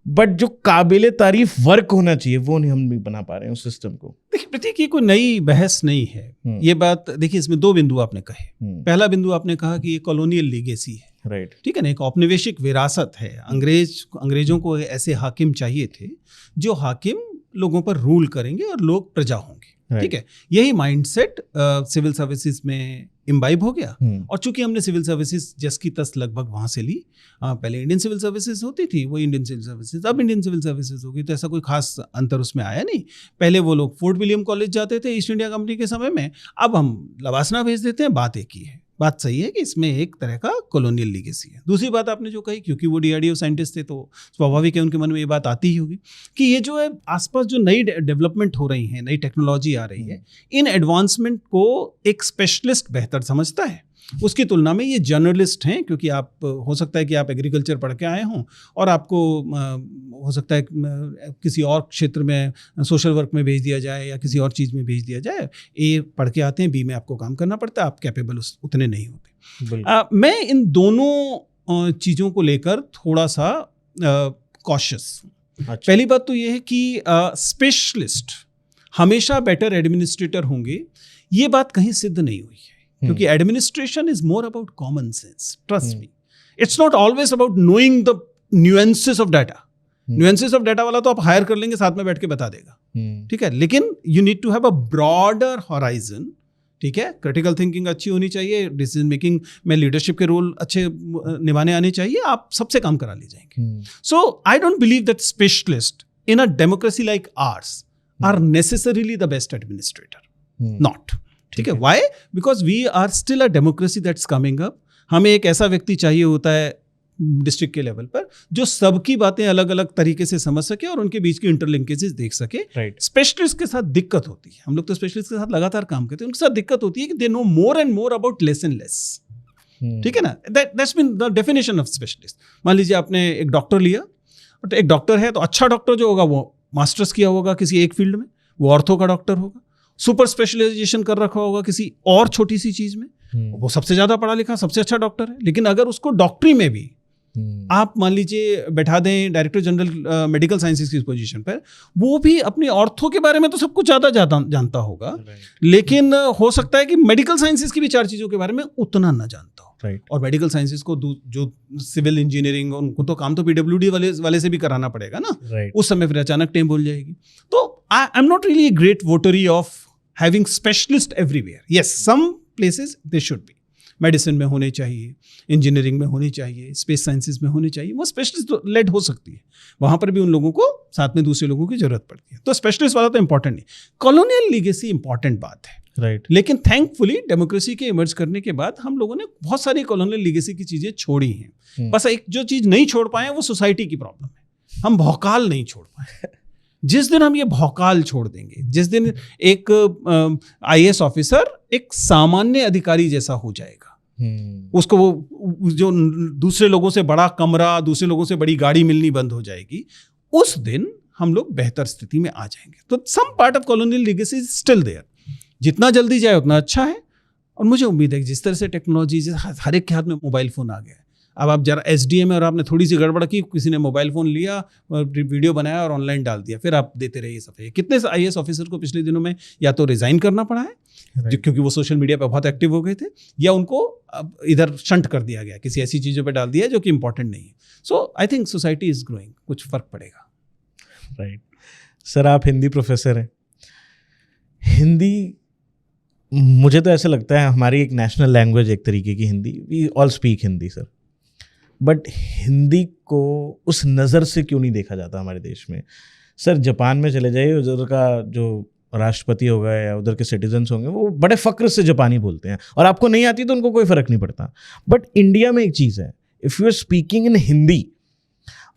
बट जो काबिले तारीफ वर्क होना चाहिए वो नहीं, हम नहीं बना पा रहे हैं उस सिस्टम को। देखिए प्रतीक, ये कोई नई बहस नहीं है। ये बात देखिए, इसमें दो बिंदु आपने कहे। पहला बिंदु आपने कहा कि ये कॉलोनियल लीगेसी है, राइट, ठीक है ना, एक औपनिवेशिक विरासत है। अंग्रेजों को ऐसे हाकिम चाहिए थे जो हाकिम लोगों पर रूल करेंगे और लोग प्रजा होंगे, ठीक है। यही माइंडसेट सिविल सर्विसेज में इम्बाइब हो गया। और चूंकि हमने सिविल सर्विसेज जस की तस लगभग वहाँ से ली, पहले इंडियन सिविल सर्विसेज होती थी, वो इंडियन सिविल सर्विसेज, अब इंडियन सिविल सर्विसेज होगी, तो ऐसा कोई खास अंतर उसमें आया नहीं। पहले वो लोग फोर्ट विलियम कॉलेज जाते थे ईस्ट इंडिया कंपनी के समय में, अब हम लवासना भेज देते हैं। बात एक ही है, बात सही है कि इसमें एक तरह का कॉलोनियल लीगेसी है। दूसरी बात आपने जो कही, क्योंकि वो डीआरडीओ साइंटिस्ट थे तो स्वाभाविक है उनके मन में ये बात आती ही होगी कि ये जो है आसपास जो नई डेवलपमेंट हो रही है, नई टेक्नोलॉजी आ रही है, इन एडवांसमेंट को एक स्पेशलिस्ट बेहतर समझता है उसकी तुलना में ये जर्नलिस्ट हैं। क्योंकि आप, हो सकता है कि आप एग्रीकल्चर पढ़ के आए हों और आपको हो सकता है किसी और क्षेत्र में सोशल वर्क में भेज दिया जाए या किसी और चीज़ में भेज दिया जाए। ए पढ़ के आते हैं, बी में आपको काम करना पड़ता है, आप कैपेबल उतने नहीं होते। मैं इन दोनों चीज़ों को लेकर थोड़ा सा कॉशियस हूँ। पहली बात तो ये है कि स्पेशलिस्ट हमेशा बेटर एडमिनिस्ट्रेटर होंगे, ये बात कहीं सिद्ध नहीं हुई है। क्योंकि administration is more about common sense, trust me. It's not always about knowing the nuances of data. Nuances of data वाला तो आप हायर कर लेंगे, साथ में बैठ के बता देगा, ठीक है। लेकिन you need to have a broader horizon, ठीक है। क्रिटिकल थिंकिंग अच्छी होनी चाहिए, डिसीजन मेकिंग में लीडरशिप के रोल अच्छे निभाने आने चाहिए, आप सबसे काम करा ले जाएंगे। So I don't believe that specialist in a democracy like ours are necessarily the best administrator, not, ठीक है। Why? Because we are still a democracy that's coming up. हमें एक ऐसा व्यक्ति चाहिए होता है डिस्ट्रिक्ट के लेवल पर जो सबकी बातें अलग अलग तरीके से समझ सके और उनके बीच की इंटरलिंकेजेस देख सके। स्पेशलिस्ट के साथ दिक्कत होती है, हम लोग तो स्पेशलिस्ट के साथ लगातार काम करते हैं, उनके साथ दिक्कत होती है कि they know more and more about less and less, ठीक है ना। That's been the definition of specialist. मान लीजिए आपने एक डॉक्टर लिया, तो एक डॉक्टर है तो अच्छा डॉक्टर जो होगा वो मास्टर्स किया होगा किसी एक फील्ड में, वो ऑर्थो का डॉक्टर होगा। सुपर स्पेशलाइजेशन कर रखा होगा किसी और छोटी सी चीज में, वो सबसे ज्यादा पढ़ा लिखा सबसे अच्छा डॉक्टर है। लेकिन अगर उसको डॉक्टरी में भी आप मान लीजिए बैठा दें डायरेक्टर जनरल मेडिकल साइंसेज की पोजीशन पर, वो भी अपनी ऑर्थो के बारे में तो सब कुछ ज्यादा जानता होगा, लेकिन हो सकता है कि मेडिकल साइंसेज की भी चार चीजों के बारे में उतना ना जानता हो। और मेडिकल साइंसेज को जो सिविल इंजीनियरिंग, उनको तो काम तो पीडब्ल्यूडी वाले से भी कराना पड़ेगा ना, उस समय फिर अचानक टेम भूल जाएगी। तो I am not really a great votary of having specialist everywhere. Yes, some places they should be, medicine में होने चाहिए, इंजीनियरिंग में होनी चाहिए, स्पेस साइंसेज में होनी चाहिए, वो स्पेशलिस्ट लेड हो सकती है, वहाँ पर भी उन लोगों को साथ में दूसरे लोगों की जरूरत पड़ती है। तो स्पेशलिस्ट वाला तो इंपॉर्टेंट नहीं, कॉलोनियल लीगेसी इंपॉर्टेंट बात है, राइट। लेकिन थैंकफुली डेमोक्रेसी के इमर्ज करने के बाद हम लोगों ने बहुत सारी कॉलोनियल लीगेसी की चीज़ें छोड़ी हैं। बस एक जो चीज़ नहीं छोड़ पाए वो सोसाइटी की प्रॉब्लम है, हम भौकाल नहीं छोड़ पाए। जिस दिन हम ये भौकाल छोड़ देंगे, जिस दिन एक आईएएस ऑफिसर एक सामान्य अधिकारी जैसा हो जाएगा, उसको वो जो दूसरे लोगों से बड़ा कमरा, दूसरे लोगों से बड़ी गाड़ी मिलनी बंद हो जाएगी, उस दिन हम लोग बेहतर स्थिति में आ जाएंगे। तो some part of colonial legacy is still there, जितना जल्दी जाए उतना अच्छा है। और मुझे उम्मीद है कि जिस तरह से टेक्नोलॉजी, हर एक के हाथ में मोबाइल फ़ोन आ गया है, अब आप जरा एसडीएम और आपने थोड़ी सी गड़बड़ की, किसी ने मोबाइल फ़ोन लिया, वीडियो बनाया और ऑनलाइन डाल दिया, फिर आप देते रहिए सफाई। कितने आईएएस ऑफिसर को पिछले दिनों में या तो रिजाइन करना पड़ा है, क्योंकि वो सोशल मीडिया पे बहुत एक्टिव हो गए थे, या उनको इधर शंट कर दिया गया, किसी ऐसी चीज़ों पे डाल दिया जो कि इंपॉर्टेंट नहीं है। So I think society is growing, कुछ फर्क पड़ेगा। राइट सर, आप हिंदी प्रोफेसर हैं। हिंदी, मुझे तो ऐसा लगता है हमारी एक नेशनल लैंग्वेज एक तरीके की Hindi, we all speak Hindi sir, but Hindi को उस नज़र से क्यों नहीं देखा जाता हमारे देश में? सर जापान में चले जाइए, उधर का जो राष्ट्रपति होगा या उधर के सिटीजन्स होंगे, वो बड़े फ़क्र से जापानी बोलते हैं, और आपको नहीं आती तो उनको कोई फ़र्क नहीं पड़ता। बट इंडिया में एक चीज़ है, if you are speaking in Hindi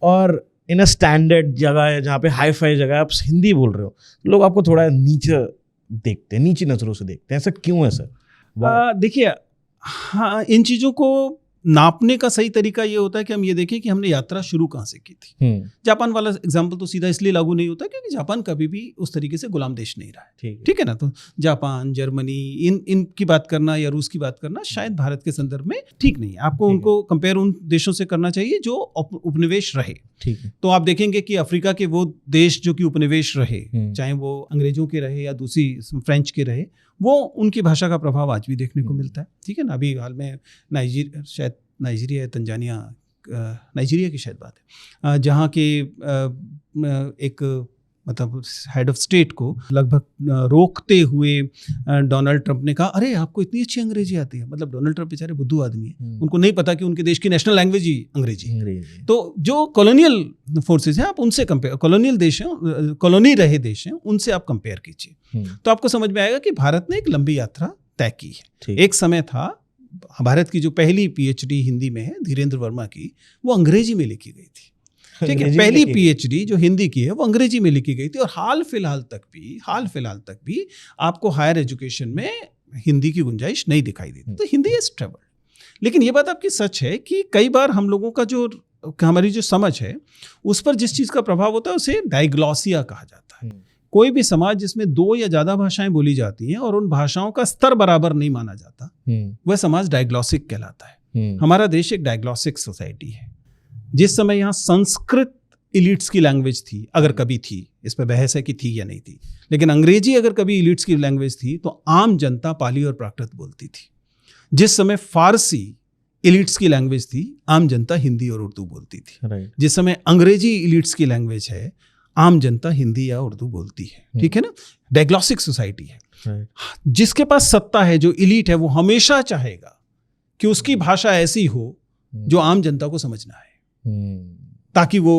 और इन अ स्टैंडर्ड जगह है जहाँ पे हाई फाई जगह आप हिंदी बोल रहे हो, लोग आपको थोड़ा नीचे देखते हैं, नीची नजरों से देखते हैं, ऐसा क्यों है सर? देखिए, हाँ, इन चीज़ों को नापने का सही तरीका ये होता है कि हम ये देखें कि हमने यात्रा शुरू कहाँ से की थी। जापान वाला एग्जाम्पल तो सीधा इसलिए लागू नहीं होता क्योंकि जापान कभी भी उस तरीके से गुलाम देश नहीं रहा है, ठीक है ना। तो जापान, जर्मनी, इनकी बात करना या रूस की बात करना शायद भारत के संदर्भ में ठीक नहीं है। आपको उनको कंपेयर उन देशों से करना चाहिए जो उपनिवेश रहे। ठीक है। तो आप देखेंगे कि अफ्रीका के वो देश जो कि उपनिवेश रहे, चाहे वो अंग्रेजों के रहे या दूसरी फ्रेंच के रहे, वो उनकी भाषा का प्रभाव आज भी देखने को मिलता है, ठीक है ना। अभी हाल में नाइजीरिया तंजानिया, नाइजीरिया की शायद बात है, जहाँ के एक मतलब हेड ऑफ स्टेट को लगभग रोकते हुए डोनाल्ड ट्रंप ने कहा, अरे आपको इतनी अच्छी अंग्रेजी आती है। मतलब डोनाल्ड ट्रंप बेचारे बुद्धू आदमी है, उनको नहीं पता कि उनके देश की नेशनल लैंग्वेज ही अंग्रेजी। तो जो कॉलोनियल फोर्सेस हैं, आप उनसे कंपेयर, कॉलोनियल देश हैं, कॉलोनी रहे देश हैं, उनसे आप कंपेयर कीजिए तो आपको समझ में आएगा कि भारत ने एक लंबी यात्रा तय की है। एक समय था भारत की जो पहली पीएचडी हिंदी में है, धीरेन्द्र वर्मा की, वो अंग्रेजी में लिखी गई थी, ठीक है। पहली पीएचडी जो हिंदी की है वो अंग्रेजी में लिखी गई थी। और हाल फिलहाल तक भी आपको हायर एजुकेशन में हिंदी की गुंजाइश नहीं दिखाई देती। तो हिंदी इज ट्रेवल्ड। लेकिन ये बात आपकी सच है कि कई बार हम लोगों का जो हमारी जो समझ है उस पर जिस चीज़ का प्रभाव होता है उसे डायग्लॉसिया कहा जाता है। कोई भी समाज जिसमें 2 या ज़्यादा भाषाएं बोली जाती हैं और उन भाषाओं का स्तर बराबर नहीं माना जाता, वह समाज डायग्लॉसिक कहलाता है। हमारा देश एक डायग्लॉसिक सोसाइटी है। जिस समय यहाँ संस्कृत इलीट्स की लैंग्वेज थी, अगर कभी थी, इस पर बहस है कि थी या नहीं थी, लेकिन अंग्रेजी अगर कभी इलीट्स की लैंग्वेज थी तो आम जनता पाली और प्राकृत बोलती थी। जिस समय फारसी इलीट्स की लैंग्वेज थी, आम जनता हिंदी और उर्दू बोलती थी। जिस समय अंग्रेजी इलीट्स की लैंग्वेज है, आम जनता हिंदी या उर्दू बोलती है, ठीक है ना। डायग्लॉसिक सोसाइटी है। जिसके पास सत्ता है, जो इलीट है, वो हमेशा चाहेगा कि उसकी भाषा ऐसी हो जो आम जनता को समझना है, ताकि वो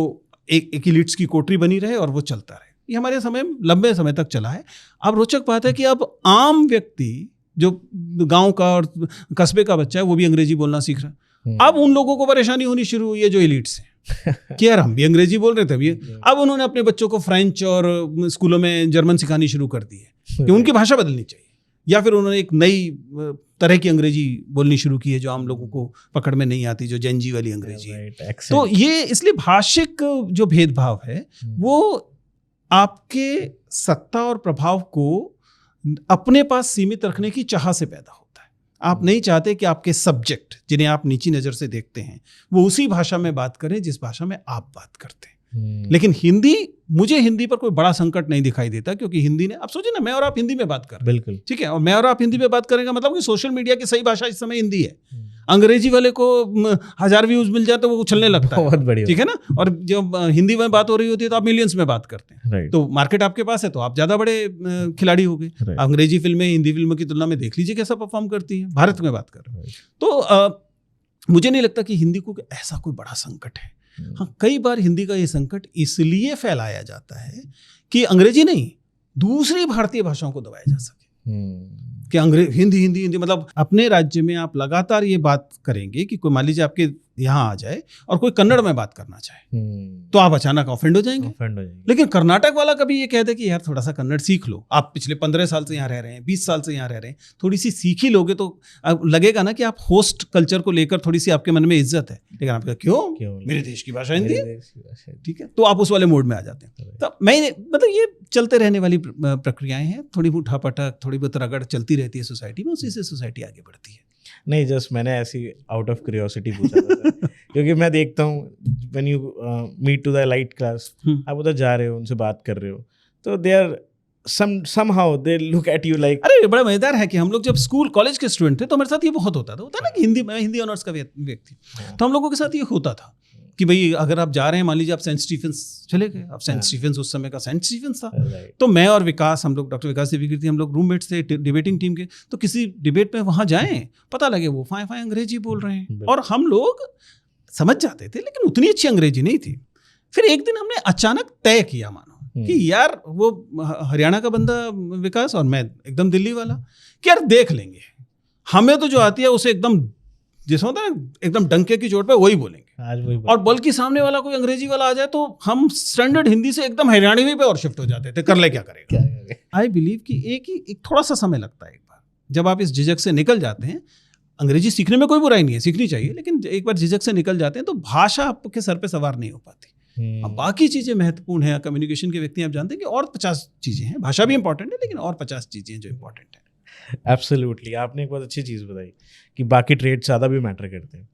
एक इलीट्स की कोटरी बनी रहे और वो चलता रहे। ये हमारे समय लंबे समय तक चला है। अब रोचक बात है कि अब आम व्यक्ति जो गांव का और कस्बे का बच्चा है वो भी अंग्रेजी बोलना सीख रहा है। अब उन लोगों को परेशानी होनी शुरू हुई है जो इलीट्स हैं कि यार हम भी अंग्रेजी बोल रहे थे अभी, अब उन्होंने अपने बच्चों को फ्रेंच और स्कूलों में जर्मन सिखानी शुरू कर दी है कि उनकी भाषा बदलनी चाहिए, या फिर उन्होंने एक नई तरह की अंग्रेजी बोलनी शुरू की है जो आम लोगों को पकड़ में नहीं आती, जो जेनजी वाली अंग्रेजी है। तो ये इसलिए भाषिक जो भेदभाव है वो आपके सत्ता और प्रभाव को अपने पास सीमित रखने की चाह से पैदा होता है। आप नहीं चाहते कि आपके सब्जेक्ट जिन्हें आप नीची नज़र से देखते हैं वो उसी भाषा में बात करें जिस भाषा में आप बात करते हैं। लेकिन मुझे हिंदी पर कोई बड़ा संकट नहीं दिखाई देता, क्योंकि हिंदी ने, आप सोचिए ना, मैं और आप हिंदी में बात कर रहे हैं, बिल्कुल ठीक है, और मैं और आप हिंदी में बात करेंगे मतलब कि सोशल मीडिया की सही भाषा इस समय हिंदी है। अंग्रेजी वाले को 1000 व्यूज मिल जाए तो वो उछलने लगता है, बहुत बढ़िया, ठीक है ना। और जब हिंदी में बात हो रही होती है तो आप मिलियंस में बात करते हैं, तो मार्केट आपके पास है तो आप ज्यादा बड़े खिलाड़ी हो गए। अंग्रेजी फिल्में हिंदी फिल्मों की तुलना में देख लीजिए कैसा परफॉर्म करती है, भारत में बात कर रहे हैं। तो मुझे नहीं लगता कि हिंदी को ऐसा कोई बड़ा संकट है। हाँ, कई बार हिंदी का ये संकट इसलिए फैलाया जाता है कि अंग्रेजी नहीं, दूसरी भारतीय भाषाओं को दबाया जा सके कि हिंदी मतलब अपने राज्य में आप लगातार ये बात करेंगे कि कोई मान लीजिए आपके यहाँ आ जाए और कोई कन्नड़ में बात करना चाहे तो आप अचानक ऑफेंड हो जाएंगे। लेकिन कर्नाटक वाला कभी ये कह दे कि यार थोड़ा सा कन्नड़ सीख लो, आप पिछले 15 साल से यहाँ रह रहे हैं, 20 साल से यहाँ रह रहे हैं, थोड़ी सी सीख ही लोगे तो लगेगा ना कि आप होस्ट कल्चर को लेकर थोड़ी सी आपके मन में इज्जत है। लेकिन आप क्यों, मेरे देश की भाषा हिंदी है, ठीक है, तो आप उस वाले मोड में आ जाते हैं। तो मतलब ये चलते रहने वाली प्रक्रियाएं हैं, थोड़ी बहुत उठापटक, थोड़ी बहुत रगड़ चलती रहती है सोसाइटी में, उसी से सोसाइटी आगे बढ़ती है। नहीं, जस्ट मैंने ऐसी आउट ऑफ क्यूरियोसिटी पूछा था क्योंकि मैं देखता हूँ when you meet to the light class, आप उधर जा रहे हो, उनसे बात कर रहे हो, तो they are somehow they look at you like, अरे बड़ा मजेदार है कि हम लोग जब स्कूल कॉलेज के स्टूडेंट थे तो हमारे साथ ये बहुत होता था ना कि हिंदी ऑनर्स का व्यक्ति, तो हम लोगों के साथ ये होता था कि भाई अगर आप जा रहे हैं, मान लीजिए आप सेंट स्टीफेंस चले गए, आप सेंट स्टीफेंस उस समय का सेंट स्टीफेंस था, तो मैं और विकास, हम लोग डॉक्टर विकास देवीकीर्ति, हम लोग रूममेट्स थे डिबेटिंग टीम के, तो किसी डिबेट में वहाँ जाएं, पता लगे वो फाय अंग्रेजी बोल रहे हैं और हम लोग समझ जाते थे, लेकिन उतनी अच्छी अंग्रेजी नहीं थी। फिर एक दिन हमने अचानक तय किया, मानो कि यार वो हरियाणा का बंदा विकास और मैं एकदम दिल्ली वाला, कि यार देख लेंगे, हमें तो जो आती है उसे एकदम, जैसे होता है एकदम डंके की चोट पे वही बोलेंगे, जाएंगे। आज वही और बल्कि सामने वाला कोई अंग्रेजी वाला आ जाए तो हम स्टैंडर्ड हिंदी से एकदम हरियाणवी पे और शिफ्ट हो जाते थे, कर ले क्या करेगा। आई बिलीव कि एक थोड़ा सा समय लगता है। एक बार जब आप इस झिझक से निकल जाते हैं, अंग्रेजी सीखने में कोई बुराई नहीं है, सीखनी चाहिए, लेकिन एक बार झिझक से निकल जाते हैं तो भाषा आपके सर पे सवार नहीं हो पाती। अब बाकी चीजें महत्वपूर्ण हैं, कम्युनिकेशन के व्यक्ति आप जानते हैं कि और 50 चीजें हैं, भाषा भी इंपॉर्टेंट है लेकिन और 50 चीजें हैं जो इंपॉर्टेंट है। एब्सोल्युटली, आपने एक बहुत अच्छी चीज बताई कि बाकी ट्रेड ज्यादा भी मैटर करते हैं।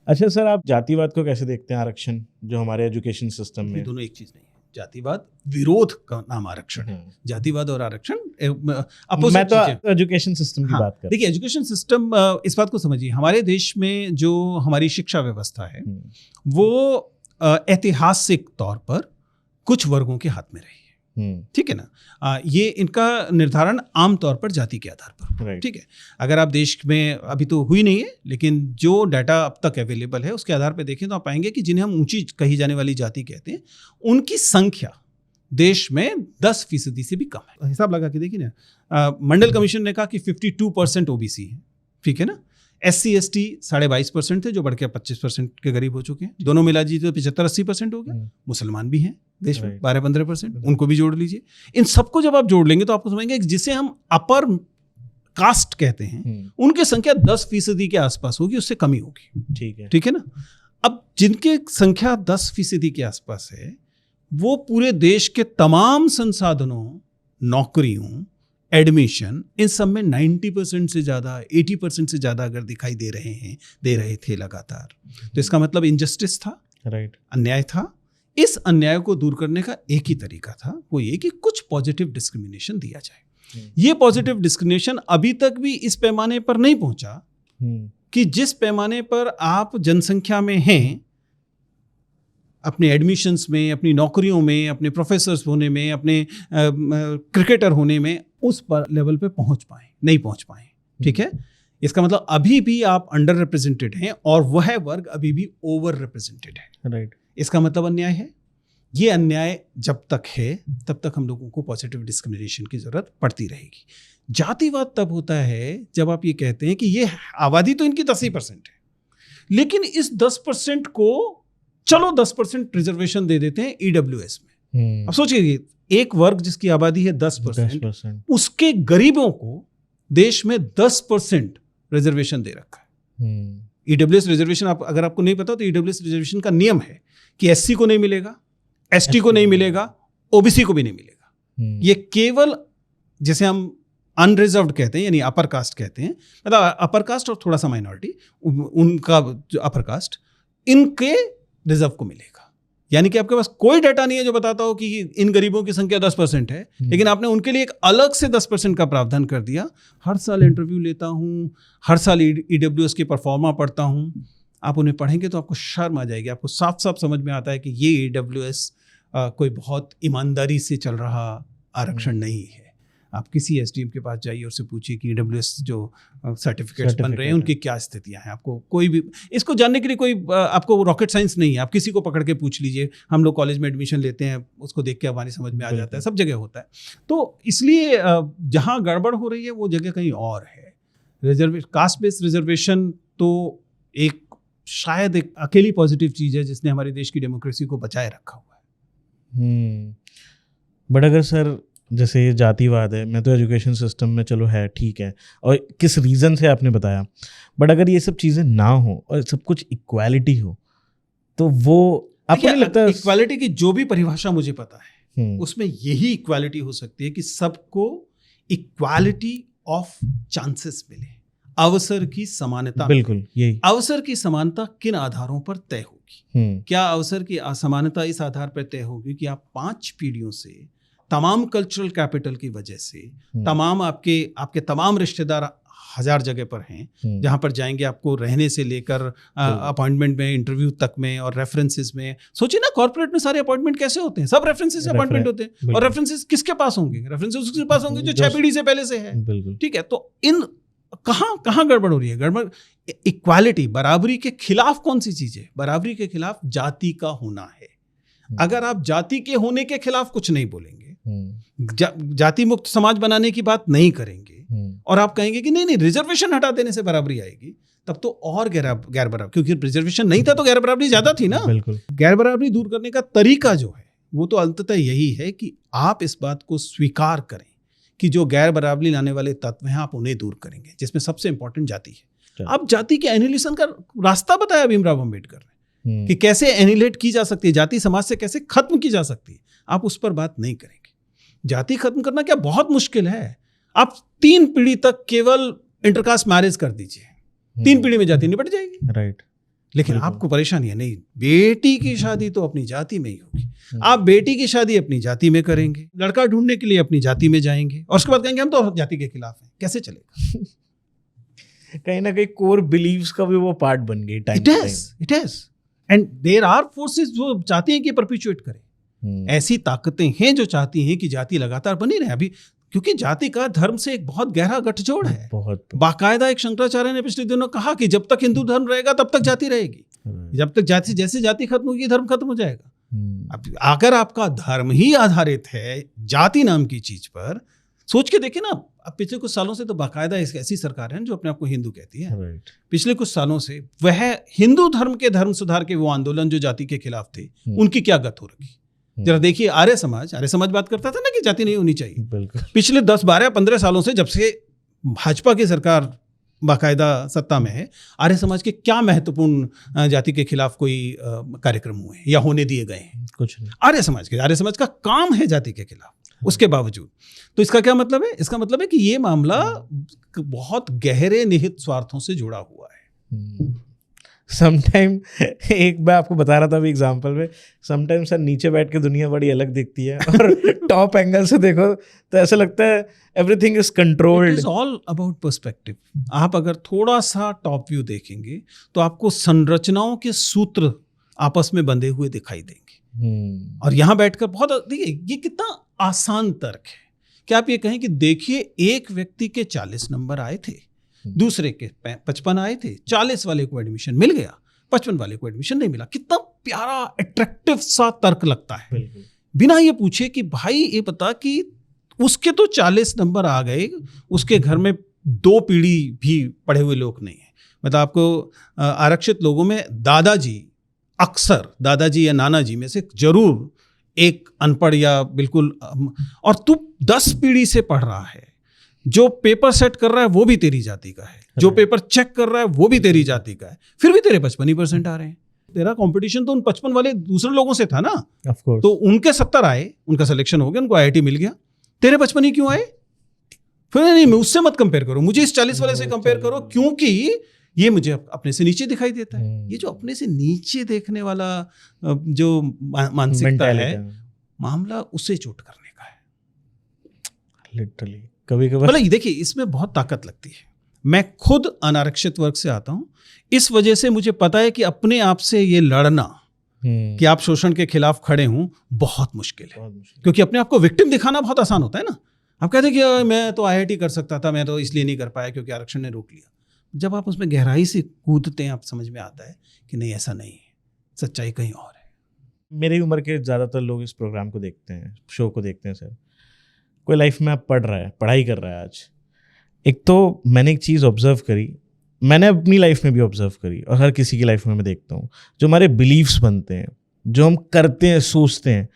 अच्छा सर, आप जातिवाद को कैसे देखते हैं, आरक्षण जो हमारे एजुकेशन सिस्टम में? दोनों एक चीज नहीं है। जातिवाद विरोध का नाम आरक्षण है, जातिवाद और आरक्षण अपोजिट। मैं तो एजुकेशन सिस्टम की बात कर। देखिए एजुकेशन सिस्टम, इस बात को समझिए, हमारे देश में जो हमारी शिक्षा व्यवस्था है वो ऐतिहासिक तौर पर कुछ वर्गों के हाथ में रही है, ठीक है ना। ये इनका निर्धारण आमतौर पर जाति के आधार पर, ठीक है। अगर आप देश में, अभी तो हुई नहीं है लेकिन जो डाटा अब तक अवेलेबल है उसके आधार पर देखें तो आप पाएंगे कि जिन्हें हम ऊंची कही जाने वाली जाति कहते हैं उनकी संख्या देश में 10% से भी कम है। हिसाब लगा के देखिए ना, मंडल कमीशन ने कहा कि 52% ओबीसी है, ठीक है ना। SC ST 22.5% थे जो बढ़ के 25% के करीब हो चुके हैं। दोनों मिला दीजिए तो 75-80% हो गया। मुसलमान भी हैं देश में 12-15%, उनको भी जोड़ लीजिए। इन सबको जब आप जोड़ लेंगे तो आपको समझेंगे कि जिसे हम अपर कास्ट कहते हैं उनकी संख्या 10% के आसपास होगी, उससे कमी होगी, ठीक है ना। अब जिनकी संख्या 10% के आसपास है वो पूरे देश के तमाम संसाधनों, नौकरियों, एडमिशन, इन सब में 90% से ज़्यादा, 80% से ज़्यादा अगर दिखाई दे रहे थे लगातार, तो इसका मतलब इनजस्टिस था, राइट, अन्याय था। इस अन्याय को दूर करने का एक ही तरीका था, वो ये कि कुछ पॉजिटिव डिस्क्रिमिनेशन दिया जाए। ये पॉजिटिव डिस्क्रिमिनेशन अभी तक भी इस पैमाने पर नहीं पहुंचा कि जिस पैमाने पर आप जनसंख्या में हैं, अपने एडमिशन्स में, अपनी नौकरियों में, अपने प्रोफेसर्स होने में, अपने क्रिकेटर होने में, उस पर लेवल पे नहीं पहुंच पाए, ठीक है। इसका मतलब अभी भी आप अंडर रिप्रेजेंटेड हैं और वह वर्ग अभी भी ओवर रिप्रेजेंटेड है, राइट। इसका मतलब अन्याय है। ये अन्याय जब तक है तब तक हम लोगों को पॉजिटिव डिस्क्रिमिनेशन की जरूरत पड़ती रहेगी। जातिवाद तब होता है जब आप ये कहते हैं कि ये आबादी तो इनकी 10% है, लेकिन इस 10% को चलो 10% रिजर्वेशन दे देते हैं EWS में। अब सोचिए, एक वर्ग जिसकी आबादी है 10%, उसके गरीबों को देश में 10% रिजर्वेशन दे रखा है। EWS रिजर्वेशन, अगर आपको नहीं पता तो EWS रिजर्वेशन का नियम है कि SC को नहीं मिलेगा, ST को नहीं मिलेगा, OBC को भी नहीं मिलेगा। ये केवल जैसे हम अनरिजर्व्ड कहते हैं, यानी अपर कास्ट कहते हैं, मतलब अपर कास्ट और थोड़ा सा माइनॉरिटी, उनका जो अपर कास्ट, इनके रिजर्व को मिलेगा। यानी कि आपके पास कोई डाटा नहीं है जो बताता हो कि इन गरीबों की संख्या 10% है, लेकिन आपने उनके लिए एक अलग से 10% का प्रावधान कर दिया। हर साल इंटरव्यू लेता हूँ, हर साल EWS की परफॉर्मा पढ़ता हूँ, आप उन्हें पढ़ेंगे तो आपको शर्म आ जाएगी। आपको साफ साफ समझ में आता है कि ये EWS कोई बहुत ईमानदारी से चल रहा आरक्षण नहीं है। आप किसी SDM के पास जाइए, उससे पूछिए कि EWS जो सर्टिफिकेट्स बन रहे हैं उनकी क्या स्थितियां हैं। आपको कोई भी इसको जानने के लिए कोई आपको रॉकेट साइंस नहीं है, आप किसी को पकड़ के पूछ लीजिए। हम लोग कॉलेज में एडमिशन लेते हैं, उसको देख के हमारी समझ में आ जाता है, सब जगह होता है। तो इसलिए जहाँ गड़बड़ हो रही है वो जगह कहीं और है। कास्ट बेस्ड रिजर्वेशन तो शायद एक अकेली पॉजिटिव चीज़ है जिसने हमारे देश की डेमोक्रेसी को बचाए रखा हुआ है। बट अगर सर जैसे ये जातिवाद है, मैं तो एजुकेशन सिस्टम में चलो है, ठीक है, और किस रीज़न से आपने बताया, बट अगर ये सब चीज़ें ना हो और सब कुछ इक्वालिटी हो तो वो आपको नहीं लगता? इक्वालिटी की जो भी परिभाषा मुझे पता है उसमें यही इक्वालिटी हो सकती है कि सबको इक्वालिटी ऑफ चांसेस मिले, अवसर की समानता। बिल्कुल, यही अवसर की समानता किन आधारों पर तय होगी? क्या अवसर की असमानता इस आधार पर तय होगी कि आप 5 पीढ़ियों से तमाम कल्चरल कैपिटल की वजह से तमाम आपके तमाम रिश्तेदार 1000 जगह पर हैं, जहां पर जाएंगे आपको रहने से लेकर अपॉइंटमेंट में, इंटरव्यू तक में और रेफरेंसेस में। सोचिए ना, कॉर्पोरेट में सारे अपॉइंटमेंट कैसे होते हैं, सब रेफरेंसेस से अपॉइंटमेंट होते हैं। और रेफरेंसेस किसके पास होंगे? रेफरेंसेस उसके पास होंगे जो 6 पीढ़ी से पहले से है, ठीक है। तो इन कहाँ गड़बड़ हो रही है? गड़बड़ इक्वालिटी, बराबरी के खिलाफ कौन सी चीज है? बराबरी के खिलाफ जाति का होना है। अगर आप जाति के होने के खिलाफ कुछ नहीं बोलेंगे, जाति मुक्त समाज बनाने की बात नहीं करेंगे और आप कहेंगे कि नहीं रिजर्वेशन हटा देने से बराबरी आएगी, तब तो और गैर बराबर, क्योंकि रिजर्वेशन नहीं था तो गैर बराबरी ज्यादा थी ना। बिल्कुल। गैर बराबरी दूर करने का तरीका जो है वो तो अंततः यही है कि आप इस बात को स्वीकार करें कि जो गैर बराबरी लाने वाले तत्व हैं आप उन्हें दूर करेंगे, जिसमें सबसे इंपॉर्टेंट जाति है। अब जाति के एनिहिलेशन का रास्ता बताया भीमराव अम्बेडकर ने कि कैसे एनिहिलेट की जा सकती है, जाति समाज से कैसे खत्म की जा सकती है। आप उस पर बात नहीं करेंगे। जाति खत्म करना क्या बहुत मुश्किल है। आप 3 पीढ़ी तक केवल इंटरकास्ट मैरिज कर दीजिए, 3 पीढ़ी में जाति निपट जाएगी। राइट। लेकिन आपको परेशानी है, नहीं, बेटी की शादी तो अपनी जाति में ही होगी। आप बेटी की शादी अपनी जाति में करेंगे, लड़का ढूंढने के लिए अपनी जाति में जाएंगे और उसके बाद कहेंगे हम तो जाति के खिलाफ हैं। कैसे चलेगा? कहीं ना कहीं कोर बिलीव्स का भी वो पार्ट बन गई time. It is and there are forces जो चाहती हैं कि परपिचुएट करें। ऐसी ताकतें हैं जो चाहती हैं कि जाति लगातार बनी रहे। अभी क्योंकि जाति का धर्म से एक बहुत गहरा गठजोड़ है। बहुत बाकायदा एक शंकराचार्य ने पिछले दिनों कहा कि जब तक हिंदू धर्म रहेगा तब तक जाति रहेगी, जब तक जाति जैसे जाति खत्म होगी धर्म खत्म हो जाएगा। अब अगर आपका धर्म ही आधारित है जाति नाम की चीज पर, सोच के देखिए ना, अब पिछले कुछ सालों से तो बाकायदा ऐसी सरकार है जो अपने आप को हिंदू कहती है। पिछले कुछ सालों से वह हिंदू धर्म के धर्म सुधार के वो आंदोलन जो जाति के खिलाफ थे उनकी क्या गत हो रही। जरा देखिए, आर्य समाज बात करता था ना कि जाति नहीं होनी चाहिए। पिछले 10, 12, 15 सालों से जब से भाजपा की सरकार बाकायदा सत्ता में है, आर्य समाज के क्या महत्वपूर्ण जाति के खिलाफ कोई कार्यक्रम हुए या होने दिए गए हैं? कुछ नहीं। आर्य समाज का काम है जाति के खिलाफ। उसके बावजूद तो इसका क्या मतलब है? इसका मतलब है कि ये मामला बहुत गहरे निहित स्वार्थों से जुड़ा हुआ है। समटाइम एक मैं आपको बता रहा था अभी एग्जाम्पल में, समटाइम सर नीचे बैठ के दुनिया बड़ी अलग दिखती है और टॉप एंगल से देखो तो ऐसा लगता है everything is controlled. It is all about perspective. आप अगर थोड़ा सा टॉप व्यू देखेंगे तो आपको संरचनाओं के सूत्र आपस में बंधे हुए दिखाई देंगे। और यहाँ बैठकर बहुत, देखिए ये कितना आसान तर्क है कि आप ये कहें कि देखिए एक व्यक्ति के 40 नंबर आए थे, दूसरे के 55 आए थे, 40 वाले को एडमिशन मिल गया, 55 वाले को एडमिशन नहीं मिला। कितना प्यारा अट्रैक्टिव सा तर्क लगता है। बिना ये पूछे कि भाई ये बता कि उसके तो 40 नंबर आ गए, उसके घर में 2 पीढ़ी भी पढ़े हुए लोग नहीं है। मतलब आपको आरक्षित लोगों में दादाजी, अक्सर दादाजी या नाना जी में से जरूर एक अनपढ़ या बिल्कुल, और तू 10 पीढ़ी से पढ़ रहा है। जो पेपर सेट कर रहा है वो भी तेरी जाति का है, जो पेपर चेक कर रहा है वो भी तेरी जाति का है, फिर भी तेरे 55% आ रहे हैं। तेरा कंपटीशन तो उन 55 वाले दूसरे लोगों से था ना। Of course. तो उनके 70 आए, उनका सिलेक्शन हो गया, उनको IIT मिल गया, तेरे 55 ही क्यों आए? फिर नहीं, मैं उससे मत कंपेयर करो, मुझे इस 40 वाले से कंपेयर करो क्योंकि ये मुझे अपने से नीचे दिखाई देता है। ये जो अपने से नीचे देखने वाला जो मानसिकता है, मामला उसे चोट करने का है। लिटरली कभी-कभी मतलब देखिए इसमें बहुत ताकत लगती है। मैं खुद अनारक्षित वर्ग से आता हूं, इस वजह से मुझे पता है कि अपने आप से ये लड़ना कि आप शोषण के खिलाफ खड़े हों बहुत मुश्किल है। क्योंकि अपने आप को विक्टिम दिखाना बहुत आसान होता है ना। आप कहते हैं कि मैं तो IIT कर सकता था, मैं तो इसलिए नहीं कर पाया क्योंकि आरक्षण ने रोक लिया। जब आप उसमें गहराई से कूदते हैं आप समझ में आता है कि नहीं, ऐसा नहीं है, सच्चाई कहीं और है। मेरी उम्र के ज़्यादातर लोग इस प्रोग्राम को देखते हैं, शो को देखते हैं। सर कोई लाइफ में आप पढ़ रहा है, पढ़ाई कर रहा है आज, एक तो मैंने एक चीज़ ऑब्जर्व करी, मैंने अपनी लाइफ में भी ऑब्जर्व करी और हर किसी की लाइफ में मैं देखता हूँ, जो हमारे बिलीव्स बनते हैं, जो हम करते हैं, सोचते हैं,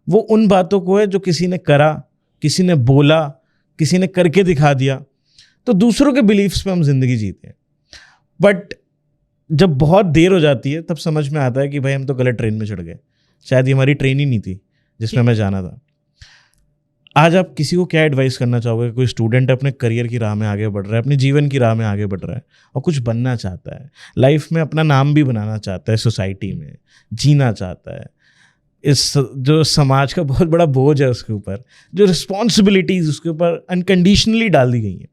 वो उन बातों को है जो किसी ने करा, किसी ने बोला, किसी ने करके दिखा दिया। तो दूसरों के बिलीव्स पे हम जिंदगी जीते हैं। बट जब बहुत देर हो जाती है तब समझ में आता है कि भाई हम तो गलत ट्रेन में चढ़ गए, शायद ये हमारी ट्रेन ही नहीं थी जिसमें मैं जाना था। आज आप किसी को क्या एडवाइस करना चाहोगे? कोई स्टूडेंट अपने करियर की राह में आगे बढ़ रहा है, अपने जीवन की राह में आगे बढ़ रहा है और कुछ बनना चाहता है, लाइफ में अपना नाम भी बनाना चाहता है, सोसाइटी में जीना चाहता है, इस जो समाज का बहुत बड़ा बोझ है उसके ऊपर, जो रिस्पॉन्सिबिलिटीज उसके ऊपर अनकंडीशनली डाल दी गई हैं,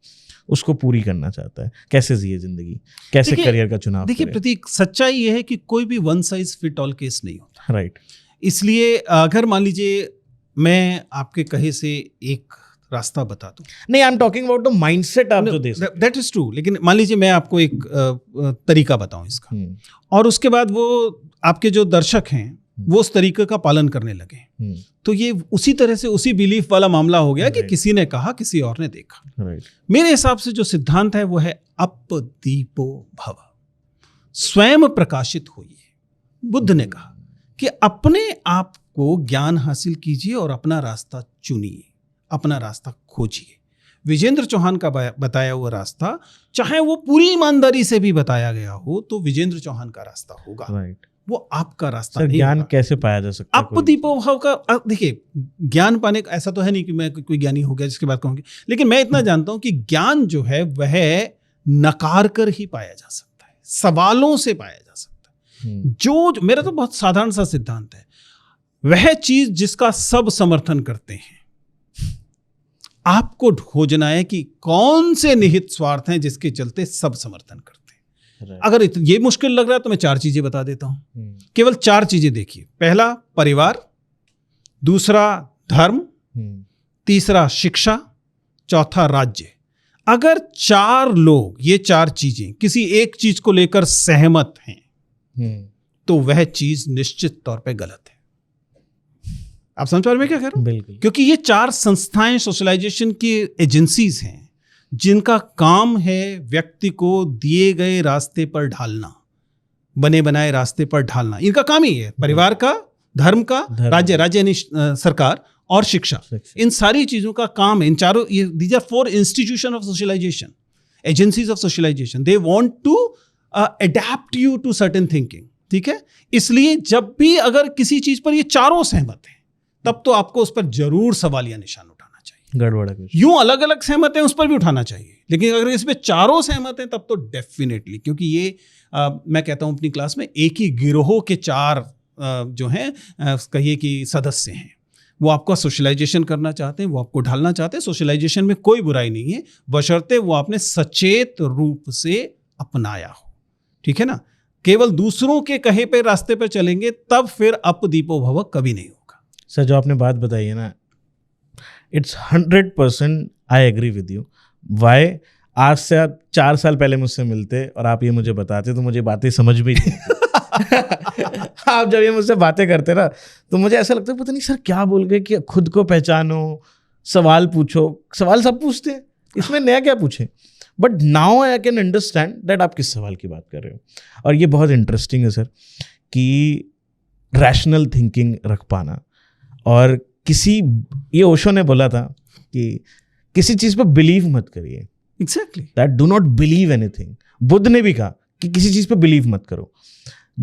उसको पूरी करना चाहता है। कैसे जिए जिंदगी, कैसे करियर का चुनाव? देखिए प्रतीक, सच्चाई ये है कि कोई भी one size fit all case नहीं होता। राइट। इसलिए अगर मान लीजिए मैं आपके कहे से एक रास्ता बता दूं, नहीं, I am talking about the mindset आप जो दे सकते, दैट इज ट्रू। लेकिन मान लीजिए मैं आपको एक तरीका बताऊं इसका, और उसके बाद वो आपके जो दर्शक हैं वो उस तरीके का पालन करने लगे, तो ये उसी तरह से उसी बिलीफ वाला मामला हो गया कि किसी ने कहा, किसी और ने देखा। मेरे हिसाब से जो सिद्धांत है वो है अप दीपो भव। स्वयं प्रकाशित होइए। बुद्ध ने कहा कि अपने आप को ज्ञान हासिल कीजिए और अपना रास्ता चुनिए, अपना रास्ता खोजिए। विजेंद्र चौहान का बताया हुआ रास्ता, चाहे वो पूरी ईमानदारी से भी बताया गया हो, तो विजेंद्र चौहान का रास्ता होगा, राइट। वो आपका रास्ता सर नहीं ज्ञान होगा। कैसे पाया जा सकता है? अपदीपोभाव का देखिए, ज्ञान पाने का ऐसा तो है नहीं कि मैं कोई ज्ञानी हो गया जिसके बाद कहूँगी, लेकिन मैं इतना जानता हूं कि ज्ञान जो है वह नकार कर ही पाया जा सकता है, सवालों से पाया जा सकता है। जो मेरा तो बहुत साधारण सा सिद्धांत है, वह चीज जिसका सब समर्थन करते हैं, आपको खोजना है कि कौन से निहित स्वार्थ हैं जिसके चलते सब समर्थन करते हैं। अगर ये मुश्किल लग रहा है तो मैं 4 चीजें बता देता हूं, केवल 4 चीजें देखिए। पहला परिवार, दूसरा धर्म, तीसरा शिक्षा, चौथा राज्य। अगर 4 लोग ये 4 चीजें किसी एक चीज को लेकर सहमत हैं तो वह चीज निश्चित तौर पे गलत है। आप समझ पा रहे हैं क्या कह रहा हूं? बिल्कुल। क्योंकि ये 4 संस्थाएं सोशलाइजेशन की एजेंसीज हैं जिनका काम है व्यक्ति को दिए गए रास्ते पर ढालना, बने बनाए रास्ते पर ढालना। इनका काम ही है, परिवार का, धर्म का, राज्य यानी सरकार, और शिक्षा। इन सारी चीजों का काम है। इन चारों, these are 4 institution of socialization, agencies of socialization. They want to adapt you to certain thinking. ठीक है, इसलिए जब भी अगर किसी चीज पर ये चारों सहमत हैं, तब तो आपको उस पर जरूर सवालिया निशान उठाना चाहिए। गड़बड़ है। यूं अलग अलग सहमत हैं उस पर भी उठाना चाहिए, लेकिन अगर इस पे चारों सहमत हैं तब तो डेफिनेटली, क्योंकि ये मैं कहता हूं अपनी क्लास में, एक ही गिरोह के 4 जो हैं कहिए कि सदस्य हैं। वो आपका सोशलाइजेशन करना चाहते हैं, वो आपको ढालना चाहते हैं। सोशलाइजेशन में कोई बुराई नहीं है, बशर्ते वो आपने सचेत रूप से अपनाया हो। ठीक है ना? केवल दूसरों के कहे पे रास्ते पर चलेंगे तब फिर अपदीपो भव कभी नहीं होगा। सर जो आपने बात बताई है ना, it's 100% I agree with you. Why? आज से आप 4 साल पहले मुझसे मिलते और आप ये मुझे बताते तो मुझे बातें समझ में नहीं आप जब ये मुझसे बातें करते ना तो मुझे ऐसा लगता है पता नहीं सर क्या बोल गए, कि खुद को पहचानो, सवाल पूछो। सवाल सब पूछते हैं, इसमें नया क्या पूछे? But now I can understand that आप किस सवाल की बात कर रहे हो। और ये बहुत इंटरेस्टिंग है सर कि रैशनल थिंकिंग रख पाना। और ये ओशो ने बोला था कि किसी चीज पर बिलीव मत करिए। Exactly, that do not believe anything. Buddha ने भी कहा कि किसी चीज पे बिलीव मत करो।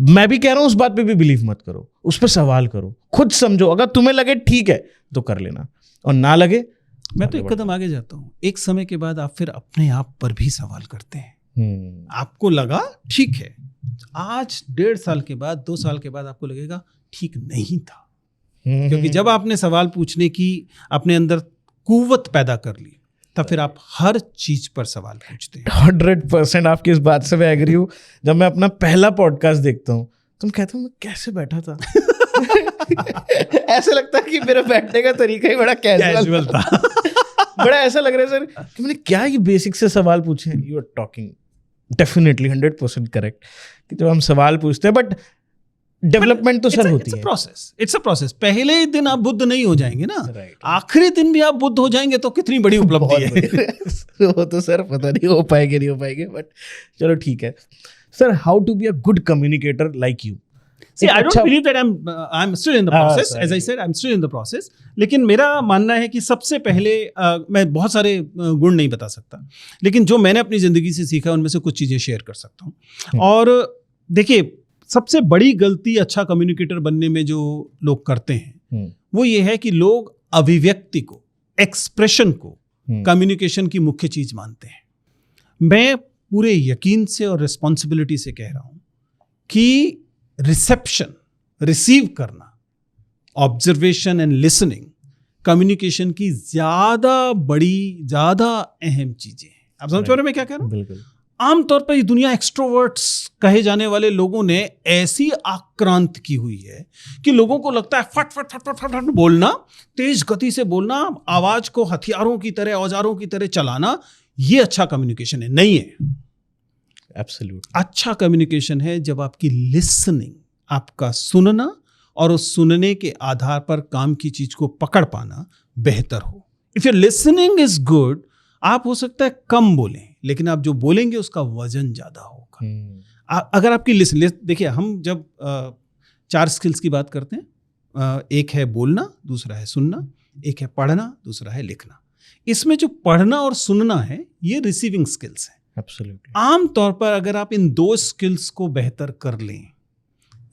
मैं भी कह रहा हूं उस बात पे भी बिलीव मत करो, उस पर सवाल करो, खुद समझो। अगर तुम्हें लगे ठीक है तो कर लेना, और ना लगे। मैं तो एक कदम आगे जाता हूं, एक समय के बाद आप फिर अपने आप पर भी सवाल करते हैं। आपको लगा ठीक है, आज 1.5 साल के बाद, 2 साल के बाद आपको लगेगा ठीक नहीं था, क्योंकि जब आपने सवाल पूछने की अपने अंदर कुव्वत पैदा कर ली, तब फिर आप हर चीज पर सवाल पूछते हैं। 100% आपकी इस बात से मैं एग्री हूँ। जब मैं अपना पहला पॉडकास्ट देखता हूँ तो मैं कहता हूँ मैं कैसे बैठा था ऐसा लगता है कि मेरा बैठने का तरीका ही बड़ा कैजुअल था बड़ा ऐसा लग रहा है सर कि मैंने क्या ये बेसिक से सवाल पूछे हैं। You are talking definitely 100% correct कि जब हम सवाल पूछते हैं, बट डेवलपमेंट तो सर होती है। It's a process. पहले ही दिन आप बुद्ध नहीं हो जाएंगे ना, Right. आखिरी दिन भी आप बुद्ध हो जाएंगे तो कितनी बड़ी उपलब्धि है। वो तो सर पता नहीं हो पाएंगे, बट चलो ठीक है। Sir, how to be a good communicator like you? See, I don't believe that I'm still in the process. As I said, I'm still in the process. लेकिन मेरा मानना है कि सबसे पहले मैं बहुत सारे गुण नहीं बता सकता, लेकिन जो मैंने अपनी जिंदगी से सीखा उनमें से कुछ चीजें शेयर कर सकता हूँ। और देखिए, सबसे बड़ी गलती अच्छा कम्युनिकेटर बनने में जो लोग करते हैं वो ये है कि लोग अभिव्यक्ति को, एक्सप्रेशन को कम्युनिकेशन की मुख्य चीज मानते हैं। मैं पूरे यकीन से और रिस्पॉन्सिबिलिटी से कह रहा हूं कि रिसेप्शन, रिसीव करना, ऑब्जर्वेशन एंड लिसनिंग कम्युनिकेशन की ज्यादा अहम चीजें हैं। आप समझ पा रहे हैं मैं क्या कह रहा हूं? बिल्कुल। आमतौर पर ये दुनिया एक्सट्रोवर्ट्स कहे जाने वाले लोगों ने ऐसी आक्रांत की हुई है कि लोगों को लगता है फट फट फट फट फट बोलना, तेज गति से बोलना, आवाज को हथियारों की तरह, औजारों की तरह चलाना, ये अच्छा कम्युनिकेशन है। नहीं है। एब्सोल्यूट। अच्छा कम्युनिकेशन है जब आपकी लिसनिंग, आपका सुनना और उस सुनने के आधार पर काम की चीज को पकड़ पाना बेहतर हो। If your listening is good, आप हो सकता है कम बोलें, लेकिन आप जो बोलेंगे उसका वजन ज्यादा होगा। अगर आपकी लिस्ट देखिए, हम जब 4 स्किल्स की बात करते हैं, एक है बोलना, दूसरा है सुनना, एक है पढ़ना, दूसरा है लिखना। इसमें जो पढ़ना और सुनना है ये रिसीविंग स्किल्स हैं। एब्सोल्युटली। आम तौर पर अगर आप इन 2 स्किल्स को बेहतर कर लें,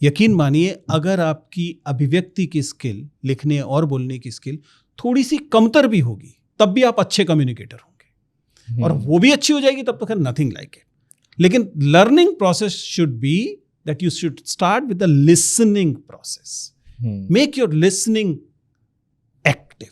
यकीन मानिए अगर आपकी अभिव्यक्ति की स्किल, लिखने और बोलने की स्किल थोड़ी सी कमतर भी होगी, तब भी आप अच्छे कम्युनिकेटर होंगे। और वो भी अच्छी हो जाएगी तब तो खैर नथिंग लाइक इट। लेकिन learning process should be that you should start with the listening process. Make your listening active.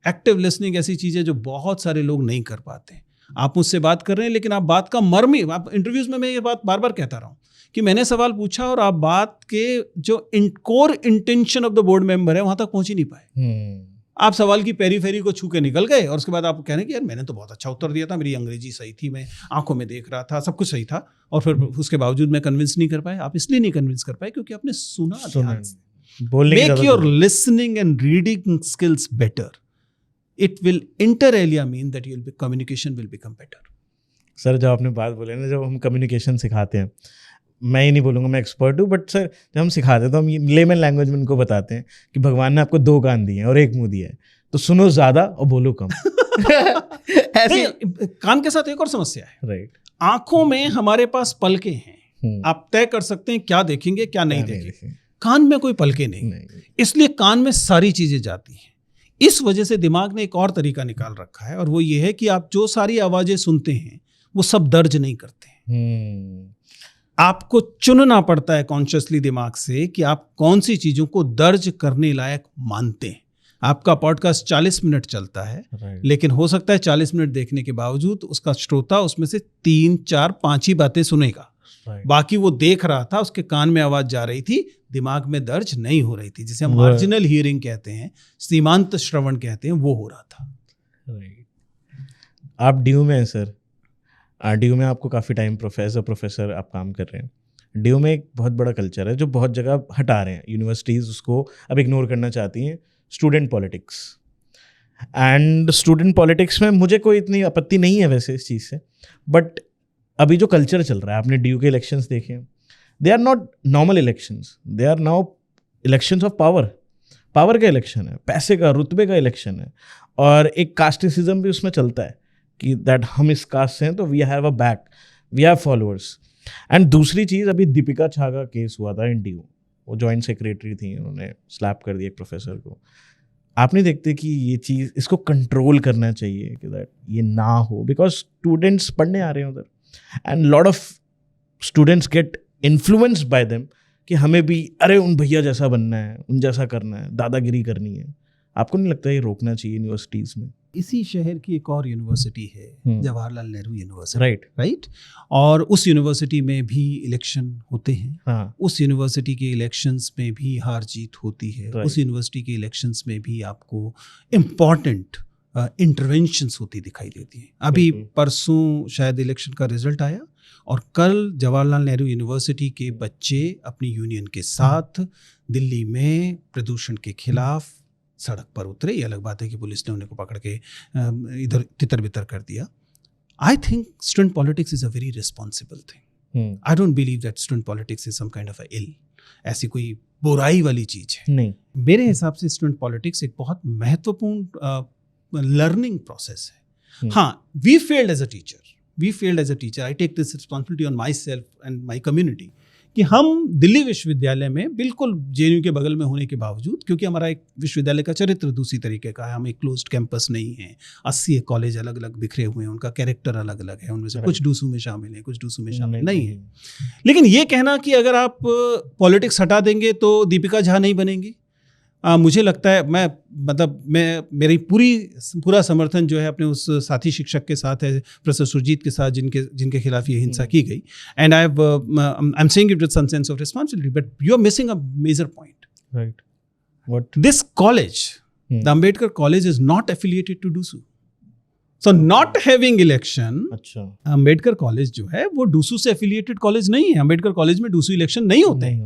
Active listening ऐसी चीज है जो बहुत सारे लोग नहीं कर पाते हैं। आप मुझसे बात कर रहे हैं लेकिन आप बात का मर्म ही, आप इंटरव्यूज में मैं ये बात बार बार कहता रहा हूं कि मैंने सवाल पूछा और आप बात के जो core intention of the board member है वहां तक पहुंच ही नहीं पाए। आप सवाल की पेरीफेरी को छू के निकल गए और उसके बाद आप कह रहे हैं कि यार मैंने तो बहुत अच्छा उत्तर दिया था, मेरी अंग्रेजी सही थी, मैं आंखों में देख रहा था, सब कुछ सही था, और फिर उसके बावजूद मैं कन्विंस नहीं कर पाए। आप इसलिए नहीं कन्विंस कर पाए क्योंकि आपने सुना ध्यान से। Make your listening and reading skills better. It will inter alia mean that communication will become better. Sir जब आपने बात बोले ना, जब हम कम्युनिकेशन सिखाते हैं, मैं ही नहीं बोलूँगा मैं एक्सपर्ट हूँ, बट सर जब हम सिखाते हैं तो हम लेमन लैंग्वेज में उनको बताते हैं कि भगवान ने आपको 2 कान दिए हैं और 1 मुंह दिया है, तो सुनो ज़्यादा और बोलो कम। ऐसे कान के साथ एक और समस्या है। राइट। आंखों में हमारे पास पलकें हैं, आप तय कर सकते हैं क्या देखेंगे क्या नहीं देखेंगे। कान में कोई पलके नहीं, इसलिए कान में सारी चीजें जाती हैं। इस वजह से दिमाग ने एक और तरीका निकाल रखा है और वो ये है कि आप जो सारी आवाजें सुनते हैं वो सब दर्ज नहीं करते। आपको चुनना पड़ता है कॉन्शियसली दिमाग से कि आप कौन सी चीजों को दर्ज करने लायक मानते हैं। आपका पॉडकास्ट 40 मिनट चलता है, लेकिन हो सकता है 40 मिनट देखने के बावजूद उसका श्रोता उसमें से 3, 4, 5 ही बातें सुनेगा। बाकी वो देख रहा था, उसके कान में आवाज जा रही थी, दिमाग में दर्ज नहीं हो रही थी, जिसे हम मार्जिनल हियरिंग कहते हैं, सीमांत श्रवण कहते हैं, वो हो रहा था। आप ड्यू में हैं सर, ड्यू में आपको काफ़ी टाइम प्रोफेसर आप काम कर रहे हैं। ड्यू में एक बहुत बड़ा कल्चर है जो बहुत जगह हटा रहे हैं, यूनिवर्सिटीज़ उसको अब इग्नोर करना चाहती हैं, student politics. And student politics में मुझे कोई इतनी आपत्ति नहीं है वैसे इस चीज़ से, बट अभी जो कल्चर चल रहा है, आपने ड्यू के इलेक्शंस देखे हैं, they are not normal elections, they are now elections of power. Power का इलेक्शन है, पैसे का, रुतबे का इलेक्शन है, और एक कास्टिसिज्म भी उसमें चलता है कि दैट हम इस कास्ट से हैं तो we have a back, we have followers. And दूसरी चीज़, अभी दीपिका छा का केस हुआ था इन ड्यू, वो जॉइंट सेक्रेटरी थी, उन्होंने स्लैप कर दिया एक प्रोफेसर को। आप नहीं देखते कि ये चीज़, इसको कंट्रोल करना चाहिए कि दैट ये ना हो, बिकॉज स्टूडेंट्स पढ़ने आ रहे हैं उधर, and lot of students get influenced by them कि हमें भी अरे उन भैया जैसा बनना है, उन जैसा करना है, दादागिरी करनी है। आपको नहीं लगता ये रोकना चाहिए यूनिवर्सिटीज़ में? इसी शहर की एक और यूनिवर्सिटी है, जवाहरलाल नेहरू यूनिवर्सिटी, राइट। और उस यूनिवर्सिटी में भी इलेक्शन होते हैं। हाँ। उस यूनिवर्सिटी के इलेक्शंस में भी हार जीत होती है। उस यूनिवर्सिटी के इलेक्शंस में भी आपको इम्पॉर्टेंट इंटरवेंशंस होती दिखाई देती हैं। अभी परसों शायद इलेक्शन का रिजल्ट आया और कल जवाहरलाल नेहरू यूनिवर्सिटी के बच्चे अपनी यूनियन के साथ दिल्ली में प्रदूषण के खिलाफ सड़क पर उतरे। ये अलग बात है कि पुलिस ने उन्हें को पकड़ के इधर तितर बितर कर दिया। I think student politics is a very responsible thing. I don't believe that student politics is some kind of a ill, ऐसी कोई बुराई वाली चीज है नहीं। मेरे हिसाब से स्टूडेंट पॉलिटिक्स एक बहुत महत्वपूर्ण लर्निंग प्रोसेस है। हाँ, we failed as a teacher, I take this responsibility on my self and my community कि हम दिल्ली विश्वविद्यालय में बिल्कुल जेएनयू के बगल में होने के बावजूद, क्योंकि हमारा एक विश्वविद्यालय का चरित्र दूसरी तरीके का है, हम एक क्लोज्ड कैंपस नहीं है, 80 कॉलेज अलग अलग बिखरे हुए हैं, उनका कैरेक्टर अलग अलग है, उनमें से कुछ डूसू में शामिल है, कुछ डूसू में शामिल नहीं है। लेकिन ये कहना कि अगर आप पॉलिटिक्स हटा देंगे तो दीपिका झा नहीं बनेंगी, मुझे लगता है मेरी पूरा समर्थन जो है अपने उस साथी शिक्षक के साथ है, प्रोफेसर सुरजीत के साथ, जिनके खिलाफ ये हिंसा की गई। And I am saying it with some sense of responsibility, but you are missing a major point. Right. What? This college, the Ambedkar college, is not affiliated to DUSU. So not having election, Ambedkar college जो है वो डूसू से affiliated college नहीं है। Ambedkar college में DUSU election नहीं होते।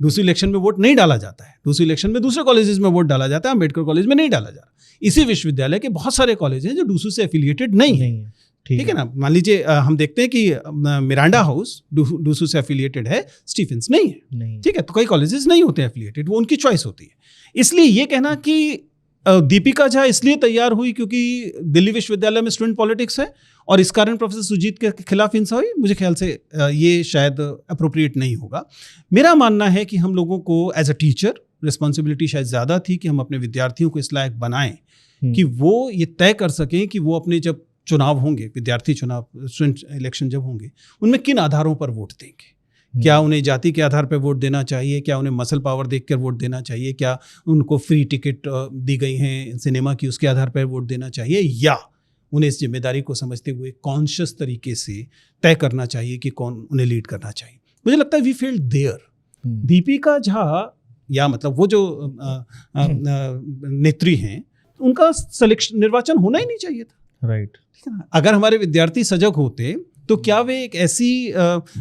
दूसरी इलेक्शन में वोट नहीं डाला जाता है। दूसरी इलेक्शन में दूसरे कॉलेजेस में वोट डाला जाता है, अंबेडकर कॉलेज में नहीं डाला जा रहा। इसी विश्वविद्यालय के बहुत सारे कॉलेज हैं जो डूसू से एफिलिएटेड नहीं है। ठीक है ना। मान लीजिए हम देखते हैं कि मिरांडा हाउस डूसू से एफिलिएटेड है, स्टीफेंस नहीं है, ठीक है। तो कई कॉलेजेस नहीं होते एफिलिएटेड, वो उनकी चॉइस होती है। इसलिए ये कहना कि दीपिका झा इसलिए तैयार हुई क्योंकि दिल्ली विश्वविद्यालय में स्टूडेंट पॉलिटिक्स है और इस कारण प्रोफेसर सुजीत के खिलाफ हिंसा हुई, मुझे ख्याल से ये शायद अप्रोप्रिएट नहीं होगा। मेरा मानना है कि हम लोगों को एज अ टीचर रिस्पॉन्सिबिलिटी शायद ज़्यादा थी कि हम अपने विद्यार्थियों को इस लायक बनाएं कि वो ये तय कर सकें कि वो अपने जब चुनाव होंगे, विद्यार्थी चुनाव, स्टूडेंट इलेक्शन जब होंगे, उनमें किन आधारों पर वोट देंगे। क्या उन्हें जाति के आधार पर वोट देना चाहिए, क्या उन्हें मसल पावर देखकर वोट देना चाहिए, क्या उनको फ्री टिकट दी गई हैं सिनेमा की उसके आधार पर वोट देना चाहिए, या उन्हें इस जिम्मेदारी को समझते हुए कॉन्शियस तरीके से तय करना चाहिए कि कौन उन्हें लीड करना चाहिए। मुझे लगता है we failed there. Deepika Jha या मतलब वो जो नेत्री हैं, उनका सिलेक्शन निर्वाचन होना ही नहीं चाहिए था, राइट। अगर हमारे विद्यार्थी सजग होते तो क्या वे एक ऐसी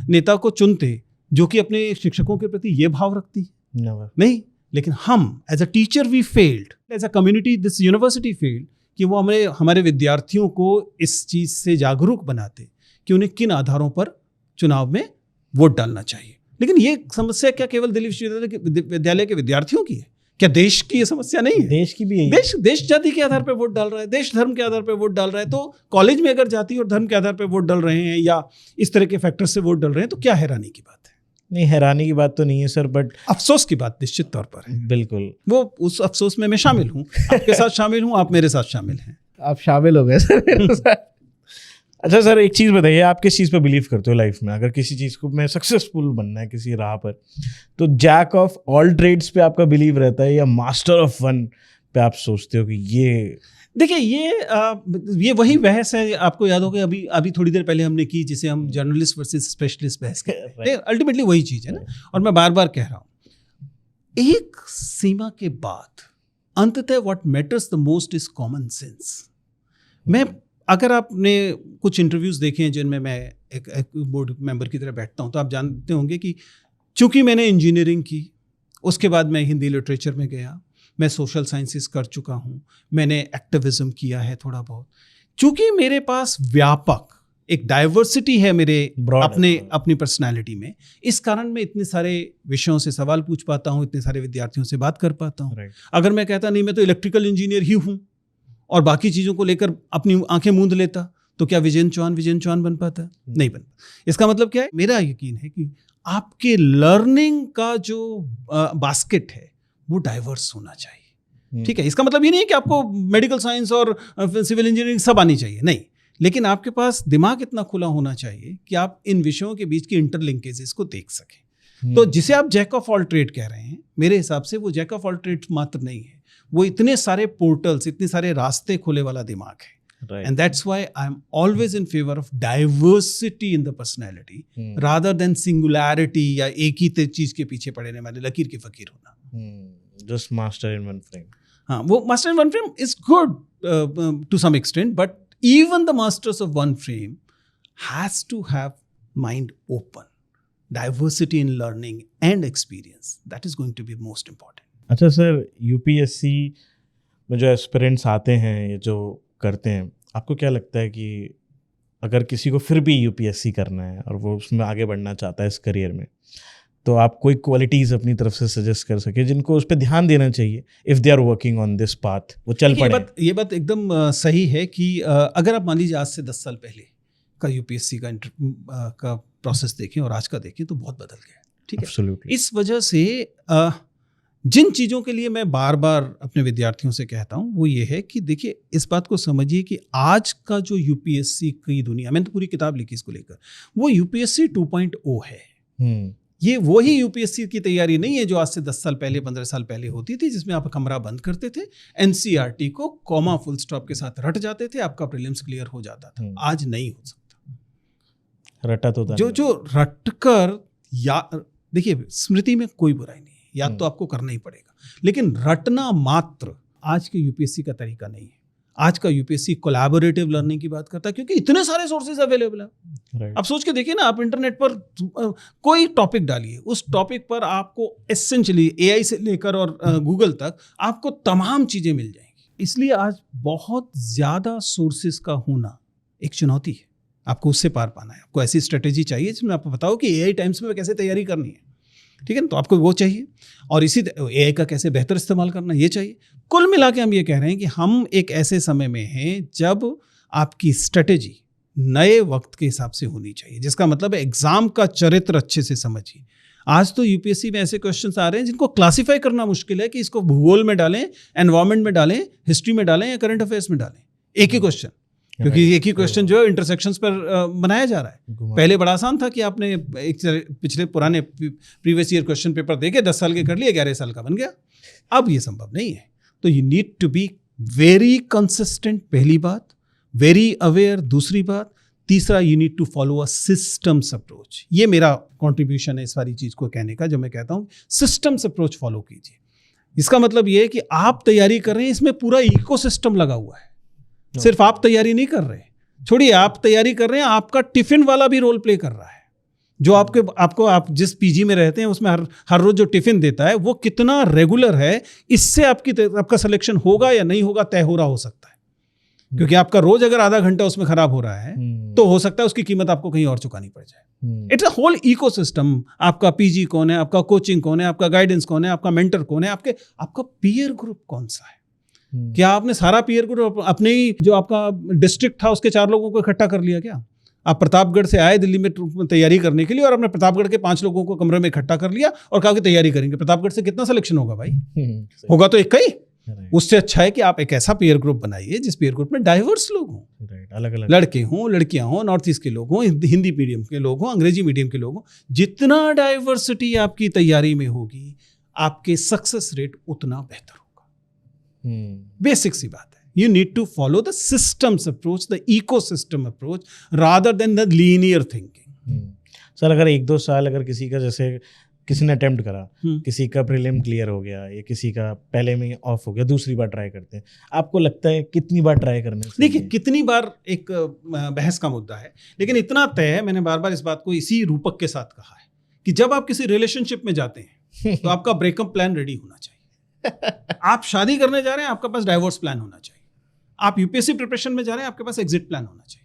नेता को चुनते जो कि अपने शिक्षकों के प्रति ये भाव रखती है? नहीं। लेकिन हम as a teacher we failed, as a community this university failed कि वो हमारे विद्यार्थियों को इस चीज़ से जागरूक बनाते कि उन्हें किन आधारों पर चुनाव में वोट डालना चाहिए। लेकिन ये समस्या क्या केवल दिल्ली विश्वविद्यालय के विद्यार्थियों की है? क्या देश की ये समस्या नहीं है? देश की भी है। देश जाति के आधार पर वोट डाल रहा है, देश धर्म के आधार पर वोट डाल रहा है। तो कॉलेज में अगर जाति और धर्म के आधार पर वोट डाल रहे हैं या इस तरह के फैक्टर से वोट डाल रहे हैं तो क्या हैरानी की बात है? नहीं, हैरानी की बात तो नहीं है सर, बट अफसोस की बात निश्चित तौर पर है। बिल्कुल, वो उस अफसोस में मैं शामिल हूँ, आपके साथ शामिल हूँ, आप मेरे साथ शामिल हैं। आप शामिल हो गए सर। अच्छा सर, एक चीज़ बताइए, आप किस चीज़ पर बिलीव करते हो लाइफ में? अगर किसी चीज़ को में सक्सेसफुल बनना है किसी राह पर, तो जैक ऑफ ऑल ट्रेड्स पे आपका बिलीव रहता है या मास्टर ऑफ वन पे आप सोचते हो कि ये? देखिए, ये वही बहस है, आपको याद होगा अभी थोड़ी देर पहले हमने की, जिसे हम जर्नलिस्ट वर्सेस स्पेशलिस्ट बहस करते हैं। अल्टीमेटली वही चीज़ है ना। और मैं बार बार कह रहा हूँ, एक सीमा के बाद अंततः what matters the most is common sense. अगर आपने कुछ इंटरव्यूज़ देखे हैं जिनमें मैं एक बोर्ड मेंबर की तरह बैठता हूं, तो आप जानते होंगे कि चूंकि मैंने इंजीनियरिंग की, उसके बाद मैं हिंदी लिटरेचर में गया, मैं सोशल साइंसेस कर चुका हूं, मैंने एक्टिविज्म किया है थोड़ा बहुत। चूंकि मेरे पास व्यापक एक डाइवर्सिटी है मेरे अपनी पर्सनैलिटी में, इस कारण मैं इतने सारे विषयों से सवाल पूछ पाता हूँ, इतने सारे विद्यार्थियों से बात कर पाता हूँ। अगर मैं कहता नहीं मैं तो इलेक्ट्रिकल इंजीनियर ही हूँ और बाकी चीज़ों को लेकर अपनी आंखें मूंद लेता, तो क्या विजयन चौहान बन पाता? नहीं बन। इसका मतलब क्या है? मेरा यकीन है कि आपके लर्निंग का जो बास्केट है वो डाइवर्स होना चाहिए। ठीक है, इसका मतलब ये नहीं है कि आपको मेडिकल साइंस और सिविल इंजीनियरिंग सब आनी चाहिए, नहीं, लेकिन आपके पास दिमाग इतना खुला होना चाहिए कि आप इन विषयों के बीच की इंटरलिंकेजेस को देख सकें। तो जिसे आप जैक ऑफ ऑल ट्रेड कह रहे हैं, मेरे हिसाब से वो जैक ऑफ ऑल ट्रेड मात्र नहीं है, वो इतने सारे पोर्टल्स, इतने सारे रास्ते खोले वाला दिमाग है। And that's why I am always in favour of diversity in the personality rather than singularity या एक ही चीज के पीछे पड़ने वाले लकीर के फकीर होना। Just master in one frame. हाँ, वो master in one frame is good to some extent, but even the masters of one frame has to have mind open, diversity in learning and experience. That is going to be most important. अच्छा sir, UPSC में जो aspirants आते हैं, ये जो करते हैं, आपको क्या लगता है कि अगर किसी को फिर भी यूपीएससी करना है और वो उसमें आगे बढ़ना चाहता है इस करियर में, तो आप कोई क्वालिटीज़ अपनी तरफ से सजेस्ट कर सके जिनको उस पर ध्यान देना चाहिए if they are working on this path, वो चल पड़े? ये बात एकदम सही है कि अगर आप मान लीजिए आज से 10 साल पहले का यूपीएससी का प्रोसेस देखें और आज का देखें तो बहुत बदल गया। ठीक है, Absolutely. इस वजह से जिन चीज़ों के लिए मैं बार बार अपने विद्यार्थियों से कहता हूँ वो ये है कि देखिए, इस बात को समझिए कि आज का जो यूपीएससी की दुनिया, मैंने तो पूरी किताब लिखी इसको लेकर, वो यूपीएससी 2.0 है। ये वही यूपीएससी की तैयारी नहीं है जो आज से 10 साल पहले 15 साल पहले होती थी, जिसमें आप कमरा बंद करते थे, एनसीईआरटी को कॉमा फुल स्टॉप के साथ रट जाते थे, आपका प्रीलिम्स क्लियर हो जाता था। आज नहीं हो सकता। रटा तो जो रट कर, या देखिए, स्मृति में कोई बुराई नहीं है, याद तो आपको करना ही पड़ेगा, लेकिन रटना मात्र आज के यूपीएससी का तरीका नहीं है। आज का यूपीएससी कोलैबोरेटिव लर्निंग की बात करता है क्योंकि इतने सारे सोर्सेज अवेलेबल है। आप सोच के देखिए ना, आप इंटरनेट पर कोई टॉपिक डालिए, उस टॉपिक पर आपको एसेंशियली एआई से लेकर और गूगल तक आपको तमाम चीज़ें मिल जाएंगी। इसलिए आज बहुत ज़्यादा सोर्सेज का होना एक चुनौती है, आपको उससे पार पाना है। आपको ऐसी स्ट्रेटेजी चाहिए जिसमें आपको बताओ कि AI टाइम्स में कैसे तैयारी करनी है, ठीक है ना। तो आपको वो चाहिए, और इसी AI का कैसे बेहतर इस्तेमाल करना, ये चाहिए। कुल मिला के हम ये कह रहे हैं कि हम एक ऐसे समय में हैं जब आपकी स्ट्रेटेजी नए वक्त के हिसाब से होनी चाहिए, जिसका मतलब है एग्जाम का चरित्र अच्छे से समझिए। आज तो यूपीएससी में ऐसे क्वेश्चंस आ रहे हैं जिनको क्लासिफाई करना मुश्किल है कि इसको भूगोल में डालें, एनवायरमेंट में डालें, हिस्ट्री में डालें या करंट अफेयर्स में डालें, एक ही क्वेश्चन। क्योंकि एक ही क्वेश्चन जो है इंटरसेक्शंस पर बनाया जा रहा है। पहले बड़ा आसान था कि आपने एक पिछले पुराने प्रीवियस ईयर क्वेश्चन पेपर देके 10 साल के कर लिए, 11 साल का बन गया। अब ये संभव नहीं है। तो you need to be very consistent, पहली बात, वेरी अवेयर दूसरी बात, तीसरा you need to follow a systems approach. ये मेरा कंट्रीब्यूशन है इस सारी चीज को कहने का, जो मैं कहता हूँ सिस्टम्स अप्रोच फॉलो कीजिए। इसका मतलब ये है कि आप तैयारी कर रहे हैं, इसमें पूरा इकोसिस्टम लगा हुआ है। सिर्फ आप तैयारी नहीं कर रहे, छोड़िए आप तैयारी कर रहे हैं, आपका टिफिन वाला भी रोल प्ले कर रहा है। जो आप जिस पीजी में रहते हैं उसमें हर रोज जो टिफिन देता है वो कितना रेगुलर है, इससे आपका सिलेक्शन होगा या नहीं होगा तय हो रहा हो सकता है। क्योंकि आपका रोज अगर आधा घंटा उसमें खराब हो रहा है तो हो सकता है उसकी कीमत आपको कहीं और चुकानी पड़ जाए। It's a whole ecosystem. आपका पीजी कौन है, आपका कोचिंग कौन है, आपका गाइडेंस कौन है, आपका मेंटर कौन है, आपका पीयर ग्रुप कौन सा है। क्या आपने सारा पीयर ग्रुप अपने ही जो आपका डिस्ट्रिक्ट था उसके 4 लोगों को इकट्ठा कर लिया क्या? आप प्रतापगढ़ से आए दिल्ली में तैयारी करने के लिए और आपने प्रतापगढ़ के 5 लोगों को कमरे में इकट्ठा कर लिया और कहा कि तैयारी करेंगे। प्रतापगढ़ से कितना सिलेक्शन होगा भाई? होगा तो एक ही। उससे अच्छा है कि आप एक ऐसा पीयर ग्रुप बनाइए जिस पीयर ग्रुप में डाइवर्स लोग हों, अलग-अलग लड़के हों, लड़कियां हों, नॉर्थ ईस्ट के लोग हों, हिंदी मीडियम के लोग हों, अंग्रेजी मीडियम के लोग हों। जितना डाइवर्सिटी आपकी तैयारी में होगी, आपके सक्सेस रेट उतना बेहतर होगा। बेसिक सी बात है। You need to follow the systems approach, the ecosystem approach, rather than the linear thinking. Sir अगर 1-2 साल अगर किसी का, जैसे किसी ने अटेम्प्ट करा, किसी का प्रीलिम क्लियर हो गया या किसी का पहले में ऑफ हो गया, दूसरी बार ट्राई करते हैं, आपको लगता है कितनी बार ट्राई करना चाहिए? देखिए, कितनी बार एक बहस का मुद्दा है, लेकिन इतना तय है, मैंने बार बार इस बात को इसी रूपक के साथ कहा है कि जब आप किसी रिलेशनशिप में जाते हैं तो आपका ब्रेकअप प्लान रेडी होना चाहिए। आप शादी करने जा रहे हैं, आपके पास डाइवोर्स प्लान होना चाहिए। आप यूपीएससी प्रिपरेशन में जा रहे हैं, आपके पास एग्जिट प्लान होना चाहिए।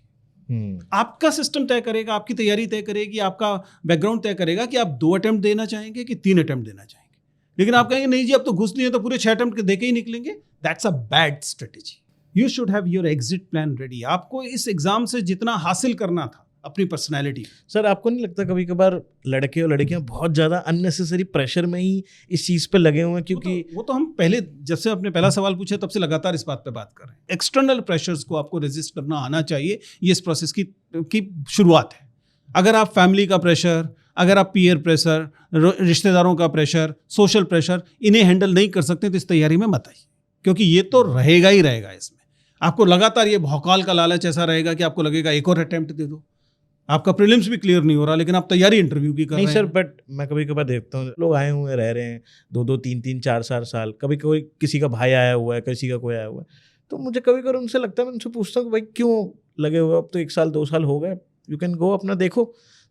आपका सिस्टम तय करेगा, आपकी तैयारी तय करेगी, आपका बैकग्राउंड तय करेगा कि आप 2 अटेम्प्ट देना चाहेंगे कि 3 अटेम्प्ट देना चाहेंगे। लेकिन आप कहेंगे नहीं जी अब तो घुस लिए तो पूरे 6 अटेम्प्ट देके ही निकलेंगे, that's a bad strategy. You should have your exit plan ready. आपको इस एग्जाम से जितना हासिल करना था अपनी पर्सनैलिटी। सर आपको नहीं लगता कभी कभार लड़के और लड़कियां बहुत ज़्यादा अननेसेसरी प्रेशर में ही इस चीज़ पे लगे हुए हैं? क्योंकि वो तो हम पहले, जब से आपने पहला सवाल पूछा तब से लगातार इस बात पे बात कर रहे हैं। एक्सटर्नल प्रेशर्स को आपको रेजिस्ट करना आना चाहिए, ये इस प्रोसेस की शुरुआत है। अगर आप फैमिली का प्रेशर, अगर आप पीयर प्रेशर, रिश्तेदारों का प्रेशर, सोशल प्रेशर, इन्हें हैंडल नहीं कर सकते तो इस तैयारी में मत आइए, क्योंकि ये तो रहेगा ही रहेगा। इसमें आपको लगातार ये भौकाल का लालच ऐसा रहेगा कि आपको लगेगा एक और अटेम्प्ट दे दो। आपका प्रीलिम्स भी क्लियर नहीं हो रहा लेकिन आप तैयारी इंटरव्यू की कर रहे हैं। नहीं सर, बट मैं कभी कभार देखता हूँ लोग आए हुए रह रहे हैं 2-2, 3-3, 4-4 साल, कभी कोई किसी का भाई आया हुआ है, किसी का कोई आया हुआ है, तो मुझे कभी कभार उनसे लगता है, मैं उनसे पूछता हूँ कि भाई क्यों लगे हुए, अब तो 1 साल 2 साल हो गए, यू कैन गो अपना देखो।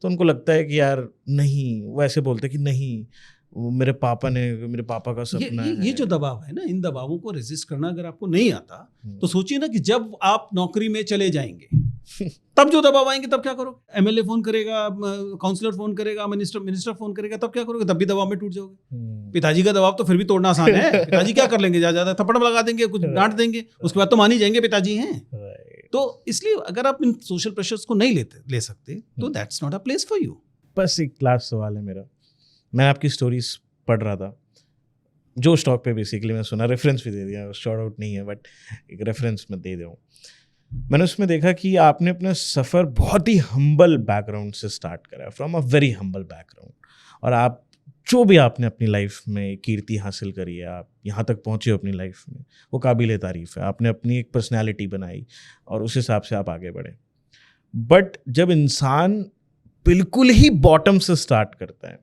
तो उनको लगता है कि यार नहीं, वो ऐसे बोलते कि नहीं वो मेरे पापा का सपना है। ये जो दबाव है ना, इन दबावों को रेजिस्ट करना अगर आपको नहीं आता तो सोचिए ना कि जब आप नौकरी में चले जाएंगे तब जो दबाव आएंगे तब क्या करोगे? एमएलए फोन करेगा, काउंसलर फोन करेगा, मिनिस्टर फोन करेगा, तब क्या करोगे? तब भी दबाव में टूट जाओगे। पिताजी का दबाव तो फिर भी तोड़ना आसान है। पिताजी क्या कर लेंगे? ज्यादा थप्पड़ लगा देंगे, कुछ डांट देंगे, उसके बाद तो मान ही जाएंगे पिताजी हैं। तो इसलिए अगर आप इन सोशल प्रेशर्स को नहीं ले सकते तो that's not a place for you. बस एक लास्ट सवाल है मेरा। मैं आपकी स्टोरीज पढ़ रहा था जो स्टॉक पे, बेसिकली मैं सुना, रेफरेंस भी दे दिया, शॉर्ट आउट नहीं है बट एक रेफरेंस मैं दे दूँ। मैंने उसमें देखा कि आपने अपना सफ़र बहुत ही हम्बल बैकग्राउंड से स्टार्ट करा, from a very humble background, और आप जो भी आपने अपनी लाइफ में कीर्ति हासिल करी है, आप यहाँ तक पहुँचे हो अपनी लाइफ में, वो काबिल तारीफ़ है। आपने अपनी एक पर्सनैलिटी बनाई और उस हिसाब से आप आगे बढ़े। बट जब इंसान बिल्कुल ही बॉटम से स्टार्ट करता है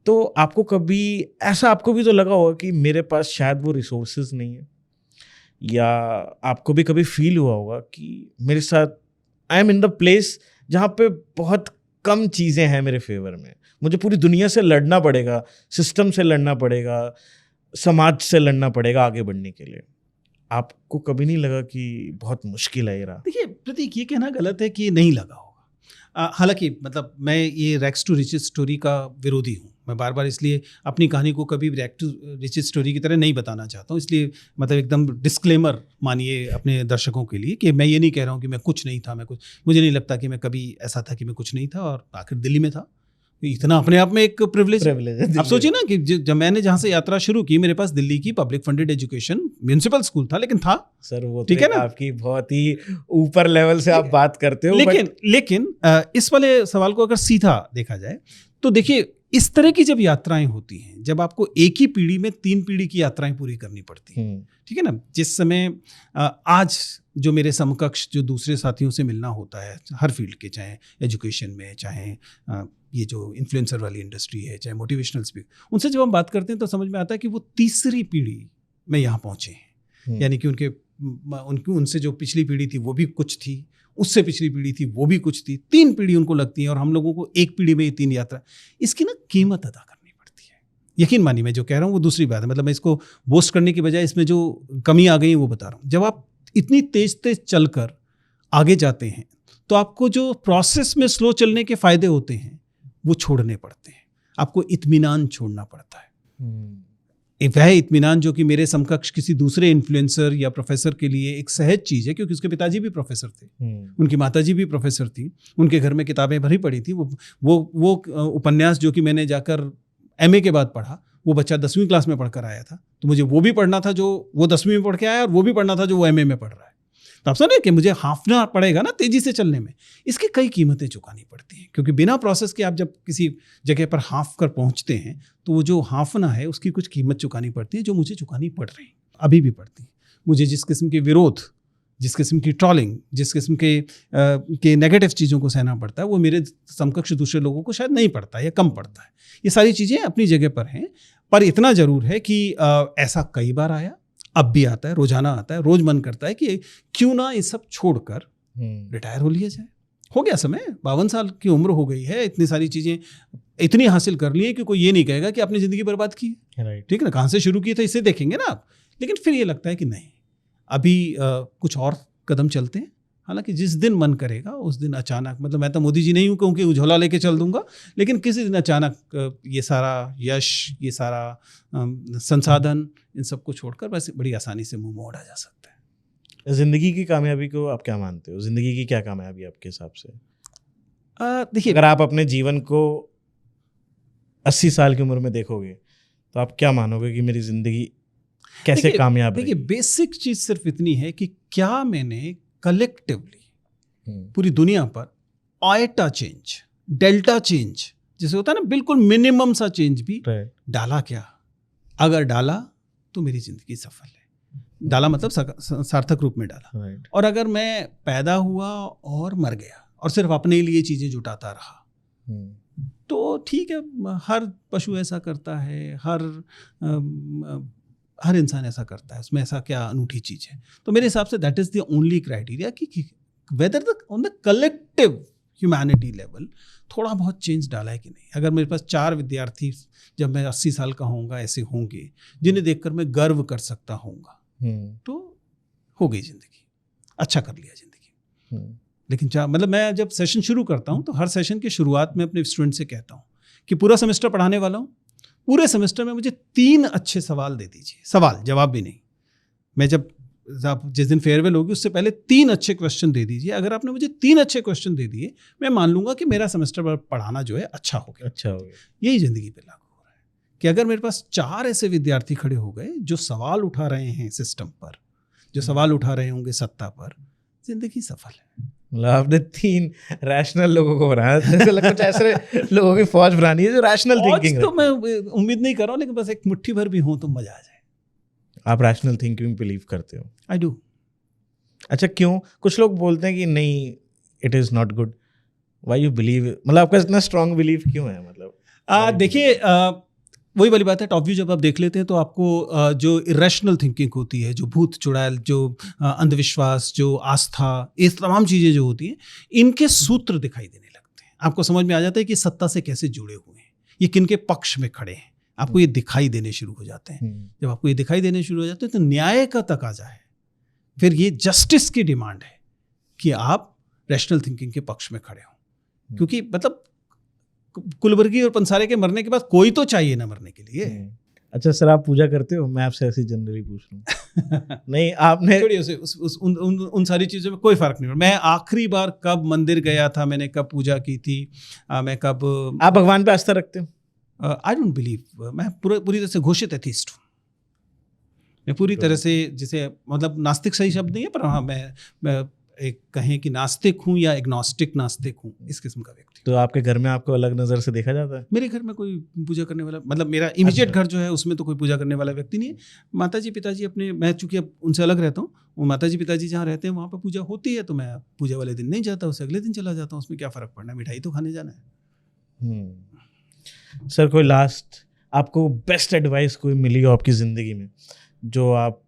तो आपको कभी ऐसा, आपको भी तो लगा होगा कि मेरे पास शायद वो रिसोर्सेज नहीं है, या आपको भी कभी फील हुआ होगा कि मेरे साथ I am in the place जहाँ पे बहुत कम चीज़ें हैं मेरे फेवर में, मुझे पूरी दुनिया से लड़ना पड़ेगा, सिस्टम से लड़ना पड़ेगा, समाज से लड़ना पड़ेगा आगे बढ़ने के लिए। आपको कभी नहीं लगा कि बहुत मुश्किल है ये रहा? देखिए प्रतीक, ये कहना गलत है कि नहीं लगा होगा। हालांकि मतलब मैं ये रैग्स टू रिचेस स्टोरी का विरोधी हूँ। मैं बार बार इसलिए अपनी कहानी को कभी रैग्स टू रिचेस स्टोरी की तरह नहीं बताना चाहता हूँ। इसलिए मतलब एकदम डिस्क्लेमर मानिए अपने दर्शकों के लिए कि मैं ये नहीं कह रहा हूँ कि मैं कुछ नहीं था, मुझे नहीं लगता कि मैं कभी ऐसा था कि मैं कुछ नहीं था और आखिर दिल्ली में था। इतना अपने आप में एक प्रिविलेज है। आप सोचिए ना कि जब मैंने जहाँ से यात्रा शुरू की, मेरे पास दिल्ली की public funded education municipal school था, लेकिन था सर वो ठीक है ना, आपकी बहुत ही ऊपर लेवल से आप बात करते हो। लेकिन इस वाले सवाल को अगर सीधा देखा जाए तो देखिए, इस तरह की जब यात्राएं होती हैं, जब आपको एक ही पीढ़ी में 3 पीढ़ी की यात्राएं पूरी करनी पड़ती हैं, ठीक है ना, जिस समय आज जो मेरे समकक्ष जो दूसरे साथियों से मिलना होता है हर फील्ड के, चाहे एजुकेशन में, चाहे ये जो इन्फ्लुएंसर वाली इंडस्ट्री है, चाहे मोटिवेशनल स्पीक, उनसे जब हम बात करते हैं तो समझ में आता है कि वो तीसरी पीढ़ी में यहाँ पहुँचे हैं। यानी कि उनसे जो पिछली पीढ़ी थी वो भी कुछ थी, उससे पिछली पीढ़ी थी वो भी कुछ थी, 3 पीढ़ी उनको लगती है और हम लोगों को एक पीढ़ी में ये 3 यात्रा, इसकी ना कीमत अदा करनी पड़ती है। यकीन मानिए मैं जो कह रहा हूँ वो दूसरी बात है, मतलब मैं इसको बोस्ट करने की बजाय इसमें जो कमी आ गई है वो बता रहा हूँ। जब आप इतनी तेज चलकर आगे जाते हैं तो आपको जो प्रोसेस में स्लो चलने के फायदे होते हैं वो छोड़ने पड़ते हैं। आपको इत्मीनान छोड़ना पड़ता है। वह इत्मीनान जो कि मेरे समकक्ष किसी दूसरे इन्फ्लुएंसर या प्रोफेसर के लिए एक सहज चीज़ है, क्योंकि उसके पिताजी भी प्रोफेसर थे, उनकी माताजी भी प्रोफेसर थी, उनके घर में किताबें भरी पड़ी थी। वो उपन्यास जो कि मैंने जाकर MA के बाद पढ़ा, वो बच्चा 10वीं क्लास में पढ़कर आया था, तो मुझे वो भी पढ़ना था जो वो 10वीं में पढ़ के आया, और वो भी पढ़ना था जो वो MA में पढ़ रहा है। तो आप समझे कि मुझे हाफना पड़ेगा ना तेजी से चलने में, इसकी कई कीमतें चुकानी पड़ती हैं, क्योंकि बिना प्रोसेस के आप जब किसी जगह पर हाफ कर पहुंचते हैं तो वो जो हाफना है उसकी कुछ कीमत चुकानी पड़ती है, जो मुझे चुकानी पड़ रही, अभी भी पड़ती है। मुझे जिस किस्म के विरोध, जिस किस्म की ट्रॉलिंग, जिस किस्म के नेगेटिव चीज़ों को सहना पड़ता है, वो मेरे समकक्ष दूसरे लोगों को शायद नहीं पड़ता या कम पड़ता है। ये सारी चीज़ें अपनी जगह पर हैं, पर इतना ज़रूर है कि ऐसा कई बार आया, अब भी आता है, रोजाना आता है। रोज मन करता है कि क्यों ना ये सब छोड़कर रिटायर हो लिया जाए। हो गया समय, 52 साल की उम्र हो गई है, इतनी सारी चीज़ें इतनी हासिल कर ली है कि कोई ये नहीं कहेगा कि आपने ज़िंदगी बर्बाद की है। ठीक है ना, कहाँ से शुरू की था इसे देखेंगे ना आप, लेकिन फिर ये लगता है कि नहीं, अभी कुछ और कदम चलते हैं। हालांकि जिस दिन मन करेगा उस दिन अचानक, मतलब मैं तो मोदी जी नहीं हूँ क्योंकि उझोला लेके चल दूंगा, लेकिन किसी दिन अचानक ये सारा यश, ये सारा संसाधन, इन सबको छोड़कर वैसे बड़ी आसानी से मुंह मोड़ा जा सकता है। जिंदगी की कामयाबी को आप क्या मानते हो? जिंदगी की क्या कामयाबी आपके हिसाब से? देखिए, अगर आप अपने जीवन को 80 साल की उम्र में देखोगे तो आप क्या मानोगे कि मेरी जिंदगी कैसे कामयाब रही? देखिए, बेसिक चीज सिर्फ इतनी है कि क्या मैंने कलेक्टिवली पूरी दुनिया पर आयटा चेंज, डेल्टा चेंज जैसे होता है ना, बिल्कुल मिनिमम सा चेंज भी डाला क्या? अगर डाला तो मेरी जिंदगी सफल है। डाला मतलब सार्थक रूप में डाला। और अगर मैं पैदा हुआ और मर गया और सिर्फ अपने लिए चीजें जुटाता रहा तो ठीक है, हर पशु ऐसा करता है, हर इंसान ऐसा करता है, उसमें ऐसा क्या अनूठी चीज़ है? तो मेरे हिसाब से that is the only criteria कि whether on the collective humanity level थोड़ा बहुत चेंज डाला है कि नहीं। अगर मेरे पास 4 विद्यार्थी जब मैं 80 साल का होऊंगा ऐसे होंगे जिन्हें देखकर मैं गर्व कर सकता होऊंगा, तो हो गई जिंदगी, अच्छा कर लिया जिंदगी। लेकिन मतलब मैं जब सेशन शुरू करता हूँ तो हर सेशन के शुरुआत में अपने स्टूडेंट से कहता हूँ कि पूरा सेमेस्टर पढ़ाने वाला हूँ, पूरे सेमेस्टर में मुझे 3 अच्छे सवाल दे दीजिए, सवाल जवाब भी नहीं। मैं जब जिस दिन फेयरवेल होगी उससे पहले 3 अच्छे क्वेश्चन दे दीजिए। अगर आपने मुझे 3 अच्छे क्वेश्चन दे दिए, मैं मान लूंगा कि मेरा सेमेस्टर पढ़ाना जो है अच्छा हो गया। यही जिंदगी पे लागू हो रहा है कि अगर मेरे पास 4 ऐसे विद्यार्थी खड़े हो गए जो सवाल उठा रहे हैं सिस्टम पर, जो सवाल उठा रहे होंगे सत्ता पर, जिंदगी सफल है। मतलब आपने 3 रैशनल लोगों को बनाया, कुछ ऐसे लोगों की फौज बनानी है जो रैशनल थिंकिंग। तो मैं उम्मीद नहीं कर रहा हूँ, लेकिन बस एक मुट्ठी भर भी हो तो मजा आ जाए। आप रैशनल थिंकिंग बिलीव करते हो? I do. अच्छा, क्यों? कुछ लोग बोलते हैं कि नहीं, it is not good. Why you believe? मतलब आपका इतना स्ट्रांग बिलीव क्यों है? मतलब देखिए, वही वाली बात है, टॉप व्यू जब आप देख लेते हैं तो आपको जो इरेशनल थिंकिंग होती है, जो भूत चुड़ैल, जो अंधविश्वास, जो आस्था, ये तमाम चीज़ें जो होती हैं, इनके सूत्र दिखाई देने लगते हैं। आपको समझ में आ जाता है कि सत्ता से कैसे जुड़े हुए हैं, ये किन के पक्ष में खड़े हैं, आपको ये दिखाई देने शुरू हो जाते हैं। जब आपको ये दिखाई देने शुरू हो जाते हैं तो न्याय का तकाजा है फिर ये जस्टिस की डिमांड है कि आप रैशनल थिंकिंग के पक्ष में खड़े हो, क्योंकि मतलब कुलबर्गी और पंसारे के मरने के बाद कोई तो चाहिए ना मरने के लिए। अच्छा सर, आप पूजा करते हो? मैं आपसे ऐसी जनरली पूछ रहा हूँ। नहीं, आपने छोड़िए उसे, उन सारी चीज़ों में कोई फर्क नहीं पड़ा। मैं आखिरी बार कब मंदिर गया था, मैंने कब पूजा की थी, मैं कब, आप भगवान पे आस्था रखते हो? आई डोंट बिलीव, मैं पूरी तरह से घोषित एथीस्ट हूँ। मैं पूरी तरह से, जिसे मतलब नास्तिक सही शब्द नहीं है, पर हाँ मैं एक कहें कि नास्तिक हूँ या एग्नोस्टिक नास्तिक हूँ, इस किस्म का व्यक्ति। तो आपके घर में आपको अलग नज़र से देखा जाता है? मेरे घर में कोई पूजा करने वाला, मतलब मेरा इमीडिएट घर जो है उसमें तो कोई पूजा करने वाला व्यक्ति नहीं है। माताजी पिताजी अपने, मैं चूंकि अब उनसे अलग रहता हूँ, वो माताजी पिताजी जहाँ रहते हैं वहाँ पर पूजा होती है, तो मैं पूजा वाले दिन नहीं जाता, उससे अगले दिन चला जाता हूँ। उसमें क्या फ़र्क पड़ना है, मिठाई तो खाने जाना है। सर, कोई लास्ट आपको बेस्ट एडवाइस कोई मिली हो आपकी ज़िंदगी में जो आप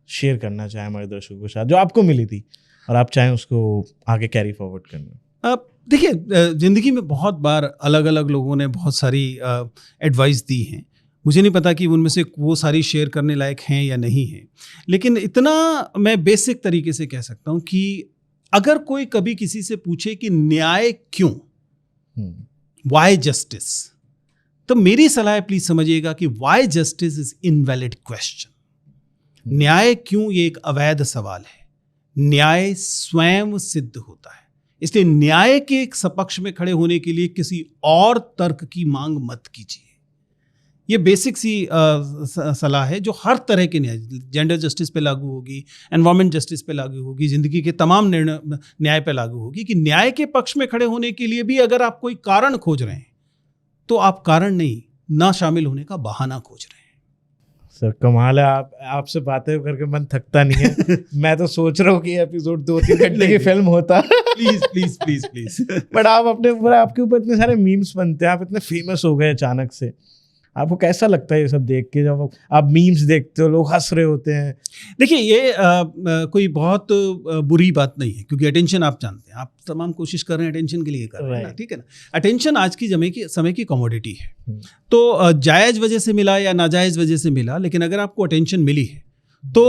शेयर करना चाहें हमारे दर्शकों के साथ, जो आपको मिली थी और आप चाहें उसको आगे कैरी फॉरवर्ड करना? देखिए, ज़िंदगी में बहुत बार अलग अलग लोगों ने बहुत सारी एडवाइस दी हैं। मुझे नहीं पता कि उनमें से वो सारी शेयर करने लायक हैं या नहीं हैं, लेकिन इतना मैं बेसिक तरीके से कह सकता हूँ कि अगर कोई कभी किसी से पूछे कि न्याय क्यों, वाई जस्टिस, तो मेरी सलाह है, प्लीज समझिएगा कि why justice is invalid question. न्याय क्यों, ये एक अवैध सवाल है। न्याय स्वयं सिद्ध होता है, इसलिए न्याय के एक सपक्ष में खड़े होने के लिए किसी और तर्क की मांग मत कीजिए। ये बेसिक सी सलाह है जो हर तरह के न्याय, जेंडर जस्टिस पे लागू होगी, एनवायरमेंट जस्टिस पे लागू होगी, जिंदगी के तमाम निर्णय न्याय पे लागू होगी, कि न्याय के पक्ष में खड़े होने के लिए भी अगर आप कोई कारण खोज रहे हैं तो आप कारण नहीं, ना शामिल होने का बहाना खोज रहे हैं। सर कमाल है, आपसे बातें करके मन थकता नहीं है। मैं तो सोच रहा हूँ कि एपिसोड 2-3 घंटे की फिल्म होता। Please please please please. But आप आपके ऊपर इतने सारे मीम्स बनते हैं, आप इतने फेमस हो गए अचानक से, आपको कैसा लगता है ये सब देख के, जब आप मीम्स देखते हो, लोग हंस रहे होते हैं? देखिए, ये कोई बहुत बुरी बात नहीं है, क्योंकि अटेंशन आप जानते हैं, आप तमाम कोशिश कर रहे हैं अटेंशन के लिए कर रहे हैं ना, ठीक है ना। अटेंशन आज की समय की कमोडिटी है, तो जायज़ वजह से मिला या नाजायज़ वजह से मिला, लेकिन अगर आपको अटेंशन मिली है तो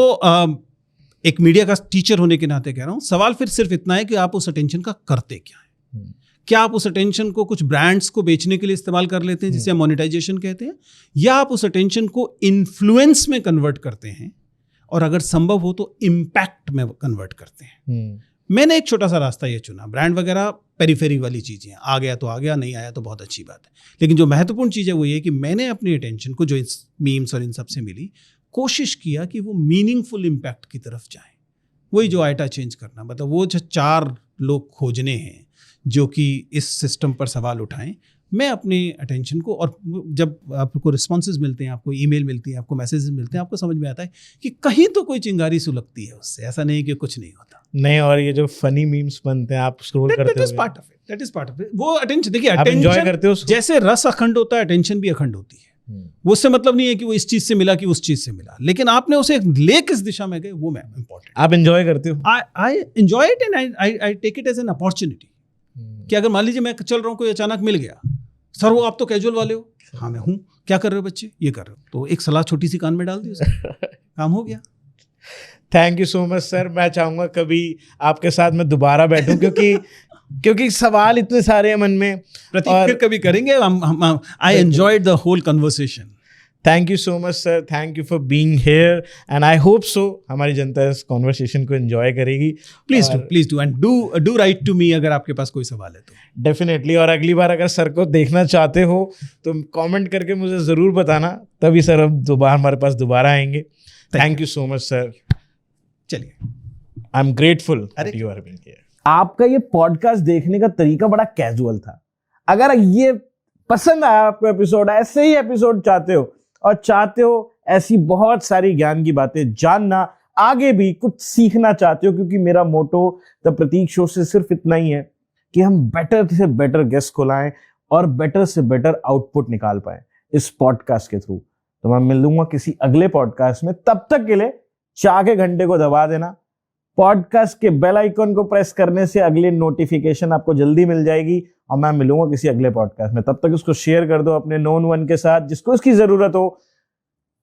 एक मीडिया का टीचर होने के नाते कह रहा हूँ, सवाल फिर सिर्फ इतना है कि आप उस अटेंशन का करते क्या है। क्या आप उस अटेंशन को कुछ ब्रांड्स को बेचने के लिए इस्तेमाल कर लेते हैं, जिसे हम मोनेटाइजेशन कहते हैं, या आप उस अटेंशन को इन्फ्लुएंस में कन्वर्ट करते हैं, और अगर संभव हो तो इम्पैक्ट में कन्वर्ट करते हैं। मैंने एक छोटा सा रास्ता ये चुना, ब्रांड वगैरह पेरिफेरी वाली चीज़ें, आ गया तो आ गया, नहीं आया तो बहुत अच्छी बात है, लेकिन जो महत्वपूर्ण चीज़ है वो ये कि मैंने अपनी अटेंशन को, जो इस मीम्स और इन सब से मिली, कोशिश किया कि वो मीनिंगफुल इम्पैक्ट की तरफ जाए। वही जो आइटा चेंज करना, मतलब वो जो 4 लोग खोजने हैं जो कि इस सिस्टम पर सवाल उठाएं, मैं अपनी अटेंशन को, और जब आपको रिस्पॉन्सेज मिलते हैं, आपको ईमेल मिलती है, आपको मैसेजेस मिलते हैं, आपको समझ में आता है कि कहीं तो कोई चिंगारी सुलगती है उससे, ऐसा नहीं कि कुछ नहीं होता। नहीं, और ये जो फनी मीम्स बनते हैं, आप स्क्रॉल करते हो, that is part of it. वो अटेंशन, देखिए, आप एंजॉय करते हो अटेंशन जैसे रस अखंड होता है, अटेंशन भी अखंड होती है। वो उससे मतलब नहीं है कि वो इस चीज से मिला कि उस चीज से मिला, लेकिन आपने उसे ले किस दिशा में गए, वो मैं इंपॉर्टेंट। आप एंजॉय करते हो? I enjoy it and I take it as an opportunity. कि अगर मान लीजिए मैं चल रहा हूँ, कोई अचानक मिल गया, सर वो आप तो कैजुअल वाले हो, हाँ मैं हूँ, क्या कर रहे हो बच्चे, ये कर रहे हो, तो एक सलाह छोटी सी कान में डाल दी, काम हो गया। Thank you so much sir. मैं चाहूँगा कभी आपके साथ मैं दोबारा बैठूं, क्योंकि सवाल इतने सारे हैं मन में। प्रतीक, फिर कभी करेंगे। I enjoyed the whole conversation. Thank you so much sir, thank you for being here, and I hope so हमारी जनता इस कॉन्वर्सेशन को एंजॉय करेगी। Please do and do write to me अगर आपके पास कोई सवाल है तो। डेफिनेटली, और अगली बार अगर सर को देखना चाहते हो तो कमेंट करके मुझे ज़रूर बताना, तभी सर अब दोबारा हमारे पास दोबारा आएंगे। Thank you so much sir. चलिए, I am grateful that you are being here. आपका ये पॉडकास्ट देखने का तरीका बड़ा कैजुअल था। अगर ये पसंद आया आपको एपिसोड, ऐसे ही एपिसोड चाहते हो, और चाहते हो ऐसी बहुत सारी ज्ञान की बातें जानना, आगे भी कुछ सीखना चाहते हो, क्योंकि मेरा मोटो द प्रतीक शो से सिर्फ इतना ही है कि हम बेटर से बेटर गेस्ट को लाएं और बेटर से बेटर आउटपुट निकाल पाएं इस पॉडकास्ट के थ्रू। तो मैं मिलूंगा किसी अगले पॉडकास्ट में, तब तक के लिए चाह के घंटे को दबा देना, पॉडकास्ट के बेल आइकन को प्रेस करने से अगली नोटिफिकेशन आपको जल्दी मिल जाएगी, और मैं मिलूंगा किसी अगले पॉडकास्ट में। तब तक उसको शेयर कर दो अपने नोन वन के साथ जिसको इसकी जरूरत हो।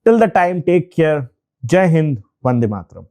Till the time, take care. जय हिंद, वंदे मातरम।